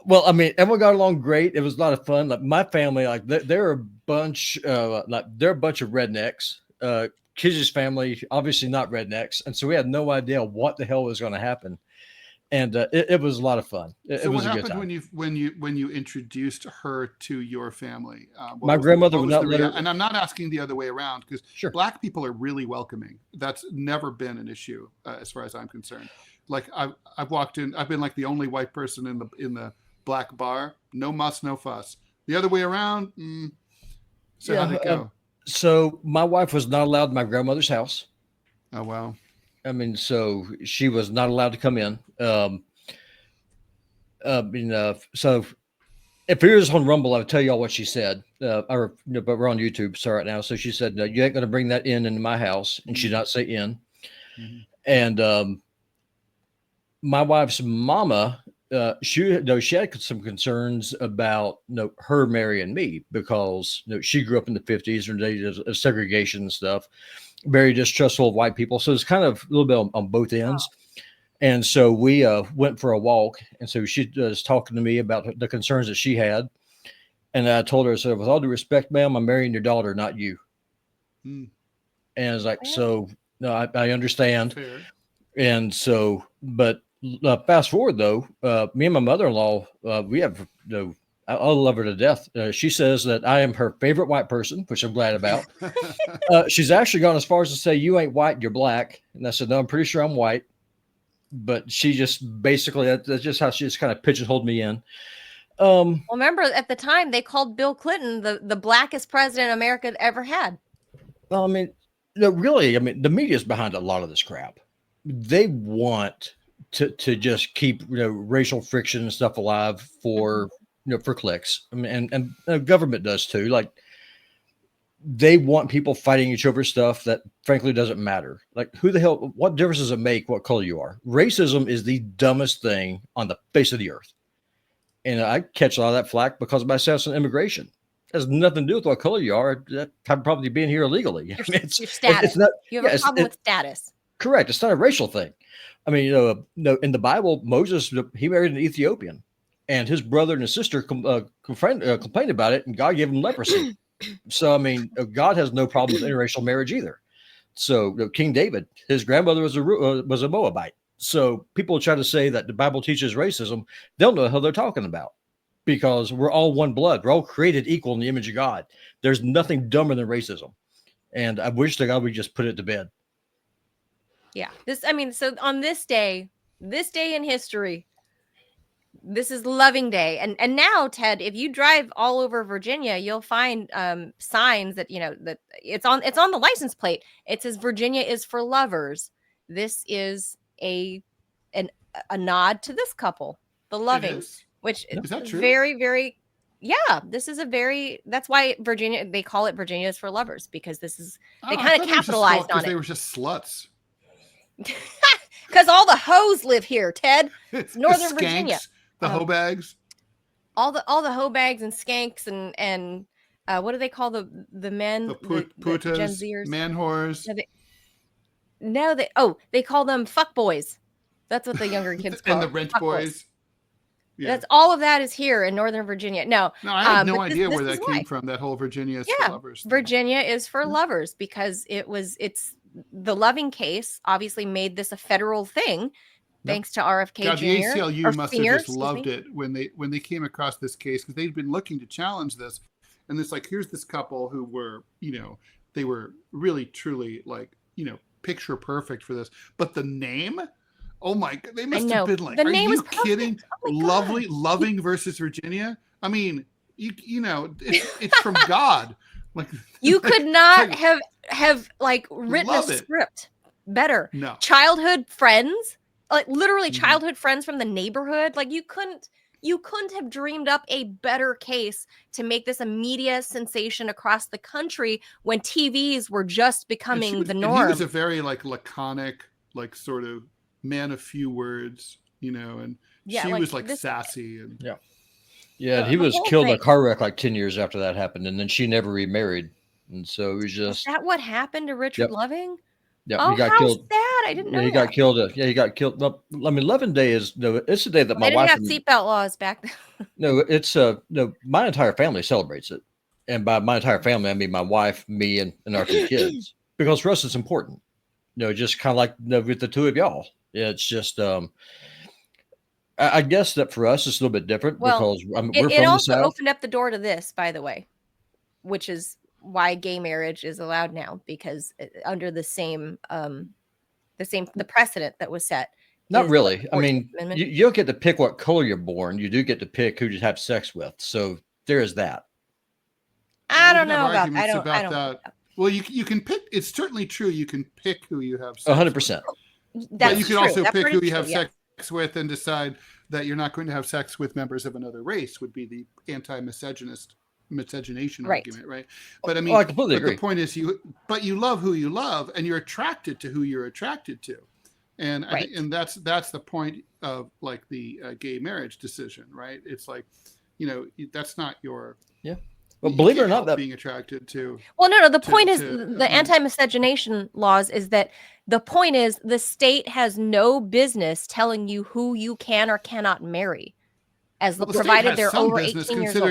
Well, I mean, everyone got along great. It was a lot of fun. Like my family, they're a bunch of rednecks. Kiz's family, obviously not rednecks, and so we had no idea what the hell was going to happen. And it was a lot of fun. It was a good time. when you introduced her to your family? My grandmother would not let her. And I'm not asking the other way around because Sure. Black people are really welcoming. That's never been an issue as far as I'm concerned. Like I've walked in, I've been like the only white person in the Black bar. No muss, no fuss. The other way around. So how'd it go? So my wife was not allowed in my grandmother's house. Oh wow. I mean, so she was not allowed to come in. So if it was on Rumble, I would tell y'all what she said. But we're on YouTube, so right now. So she said, "No, you ain't going to bring that into my house," and she did not say in. Mm-hmm. And my wife's mama, she had some concerns about her marrying me because she grew up in the 50s and days of segregation and stuff. Very distrustful of white people. So it's kind of a little bit on both ends. Wow. And so we went for a walk. And so she was talking to me about the concerns that she had. And I told her, I said, with all due respect, ma'am, I'm marrying your daughter, not you. And I was like, so no, I understand. Fair. And so, but fast forward though, me and my mother-in-law, we have I love her to death. She says that I am her favorite white person, which I'm glad about. She's actually gone as far as to say, "You ain't white, you're black." And I said, "No, I'm pretty sure I'm white." But she just basically, that's just how she just kind of pigeonholed me in. Well, remember at the time they called Bill Clinton the blackest president America ever had. Well, I mean, no, really, I mean, the media's behind a lot of this crap. They want to just keep racial friction and stuff alive for for clicks. I mean, and the government does too. Like, they want people fighting each other stuff that frankly doesn't matter. Like, who the hell? What difference does it make what color you are? Racism is the dumbest thing on the face of the earth. And I catch a lot of that flack because of my status on immigration. It has nothing to do with what color you are. That I'm probably being here illegally. Your status. It's not, you have a problem with status. Correct. It's not a racial thing. I mean, in the Bible, Moses, he married an Ethiopian, and his brother and his sister complained about it, and God gave him leprosy. So, I mean, God has no problem with interracial marriage either. So, King David, his grandmother was a Moabite. So people try to say that the Bible teaches racism. They'll know how they're talking about, because we're all one blood. We're all created equal in the image of God. There's nothing dumber than racism. And I wish to God we just put it to bed. Yeah. So on this day in history, this is Loving Day. And now, Ted, if you drive all over Virginia, you'll find signs that, that it's on the license plate. It says Virginia is for lovers. This is a nod to this couple, the Lovings, which is that true? Very, very, yeah. This is that's why they call it Virginia is for lovers, because they kind of capitalized on it. They were just sluts. Because all the hoes live here, Ted. It's Northern skanks, Virginia. The hoe bags. All the hoe bags and skanks and what do they call the men? The putas, man whores. They call them fuck boys. That's what the younger kids call and the rent boys. Yeah. That's all of that is here in Northern Virginia. No, I had no idea where that came from. That whole Virginia is for lovers. Virginia is for lovers because it's the Loving case obviously made this a federal thing. Thanks to RFK Jr. The ACLU must have just loved it when they came across this case, because they'd been looking to challenge this. And it's like, here's this couple who were, they were really, truly picture perfect for this. But the name, oh my God, they must have been like, the name are you is kidding? Oh Loving versus Virginia. I mean, it's from God. Like, you could not have written a script better. No. Childhood friends, literally childhood friends from the neighborhood. Like, you couldn't have dreamed up a better case to make this a media sensation across the country when TVs were just becoming the norm. And he was a very laconic, sort of man of few words, and she was sassy and yeah. He was killed in a car wreck 10 years after that happened, and then she never remarried, and so it was just. Is that what happened to Richard Loving? Yeah, he got killed. Sad! I didn't know. He got killed. He got killed. Well, I mean, Loving Day is it's the day that my wife. They didn't have seatbelt laws back then. No, it's my entire family celebrates it, and by my entire family I mean my wife, me, and our 2 kids, because for us it's important. Just kind of like with the 2 of y'all. Yeah, it's just I guess that for us it's a little bit different because we're from the South. It also opened up the door to this, by the way, which is why gay marriage is allowed now, because under the precedent that was set. Not really. I mean, you don't get to pick what color you're born. You do get to pick who you have sex with. So there is that. I don't know about that. Well, you can pick. It's certainly true. You can pick who you have sex 100%. But you can also pick who you have sex with and decide that you're not going to have sex with members of another race, would be the miscegenation argument, right? But I mean, I completely agree. The point is you love who you love, and you're attracted to who you're attracted to, and and that's the point of the gay marriage decision, right? It's that's not your Well, believe it or not, that being attracted to. Well, no. The point is the anti-miscegenation laws is that the point is the state has no business telling you who you can or cannot marry, provided they're over 18 years old.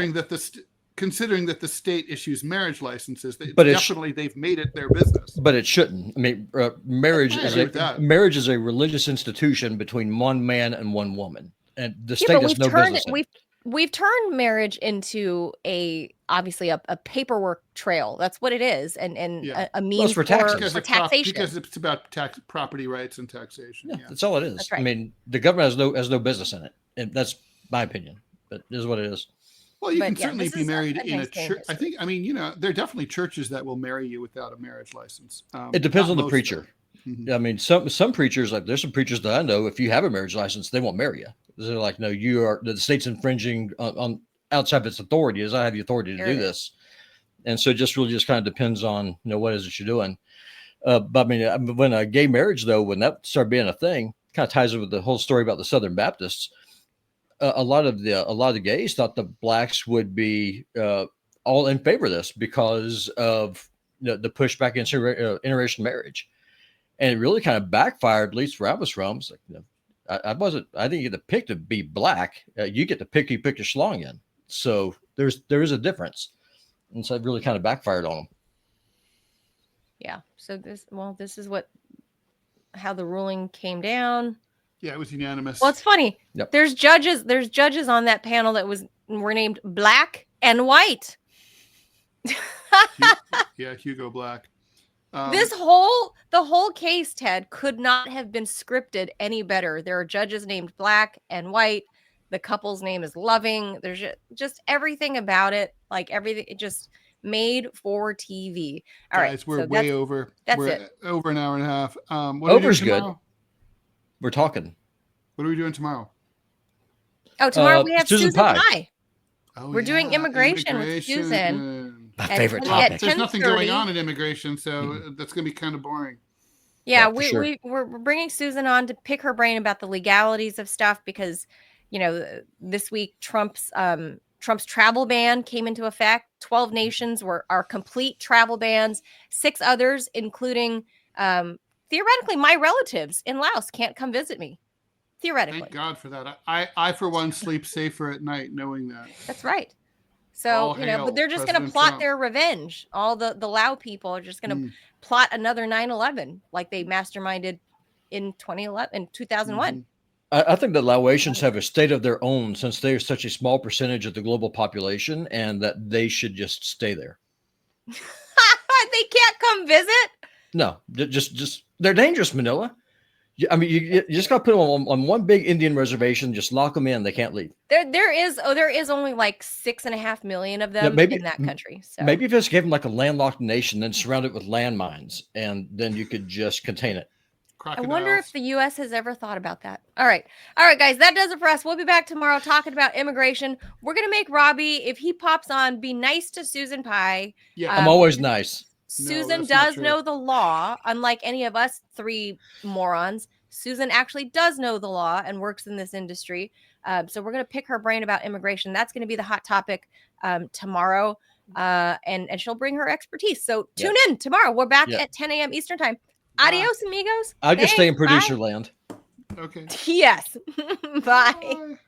Considering that the state issues marriage licenses, they've made it their business. But it shouldn't. I mean, marriage is a religious institution between one man and one woman, and the state has no business. we've turned marriage into obviously a paperwork trail. That's what it is, and Yeah. a means for taxes. for taxation. Because it's about property rights and taxation. Yeah, Yeah. that's all it is. That's right. I mean, the government has no business in it, and that's my opinion. But it is what it is. Well, you But, can yeah, certainly this be is married a in a nice day in church. I history. think, I mean, there are definitely churches that will marry you without a marriage license. It depends Not on the most, preacher. though. Mhm. I mean, some preachers, like there's some preachers that I know, if you have a marriage license, they won't marry you. They're like, no, the state's infringing on outside of its authority. As I have the authority to There do it this, and so it just really just kind of depends on what is it you're doing. But I mean, when a gay marriage though, when that started being a thing, kind of ties in with the whole story about the Southern Baptists. A lot of the gays thought the blacks would be all in favor of this because of the pushback against interracial marriage. And it really kind of backfired, at least where I was from. It's like, I didn't get to pick to be black. You get to pick your schlong in. So there is a difference. And so it really kind of backfired on them. Yeah. So this is how the ruling came down. Yeah, it was unanimous. Well, it's funny. Yep. There's judges on that panel that were named black and white. Hugo Black. The whole case, Ted, could not have been scripted any better. There are judges named black and white. The couple's name is loving. There's just everything about it, like everything, it just made for TV. All right, guys, we're so way over. We're over an hour and a half. What Over's are we doing good. tomorrow? We're talking. What are we doing tomorrow? Oh, tomorrow we have Susan Pye. Oh, We're doing immigration with Susan. My And favorite at topic. There's nothing going 10:30. on in immigration, so that's going to be kind of boring. Yeah, for sure. we're bringing Susan on to pick her brain about the legalities of stuff because, this week Trump's travel ban came into effect. 12 nations are complete travel bans. 6 others, including theoretically my relatives in Laos, can't come visit me. Theoretically. Thank God for that. I for one sleep safer at night knowing that. That's right. So, but they're just going to President plot Trump. their revenge. All the Lao people are just going to plot another 9/11 like they masterminded in 2001. I think the Laotians have a state of their own since they are such a small percentage of the global population, and that they should just stay there. They can't come visit? No, just they're dangerous, Manila. I mean, you just got to put them on one big Indian reservation, just lock them in. They can't leave. There is only like 6.5 million of them in that country. So maybe if you just gave them like a landlocked nation, then surround it with landmines, and then you could just contain it. Crocodiles. I wonder if the U.S. has ever thought about that. All right, guys, that does it for us. We'll be back tomorrow talking about immigration. We're gonna make Robbie, if he pops on, be nice to Susan Pye. Yeah, I'm always nice. Susan that's not does true. know the law, unlike any of us 3 morons. Susan actually does know the law and works in this industry. So we're going to pick her brain about immigration. That's going to be the hot topic tomorrow. And she'll bring her expertise. So tune in tomorrow. We're back at 10 a.m. Eastern time. Adios, amigos. I'll just stay in Thanks. producer Bye. land. Okay. Yes. Bye. Bye.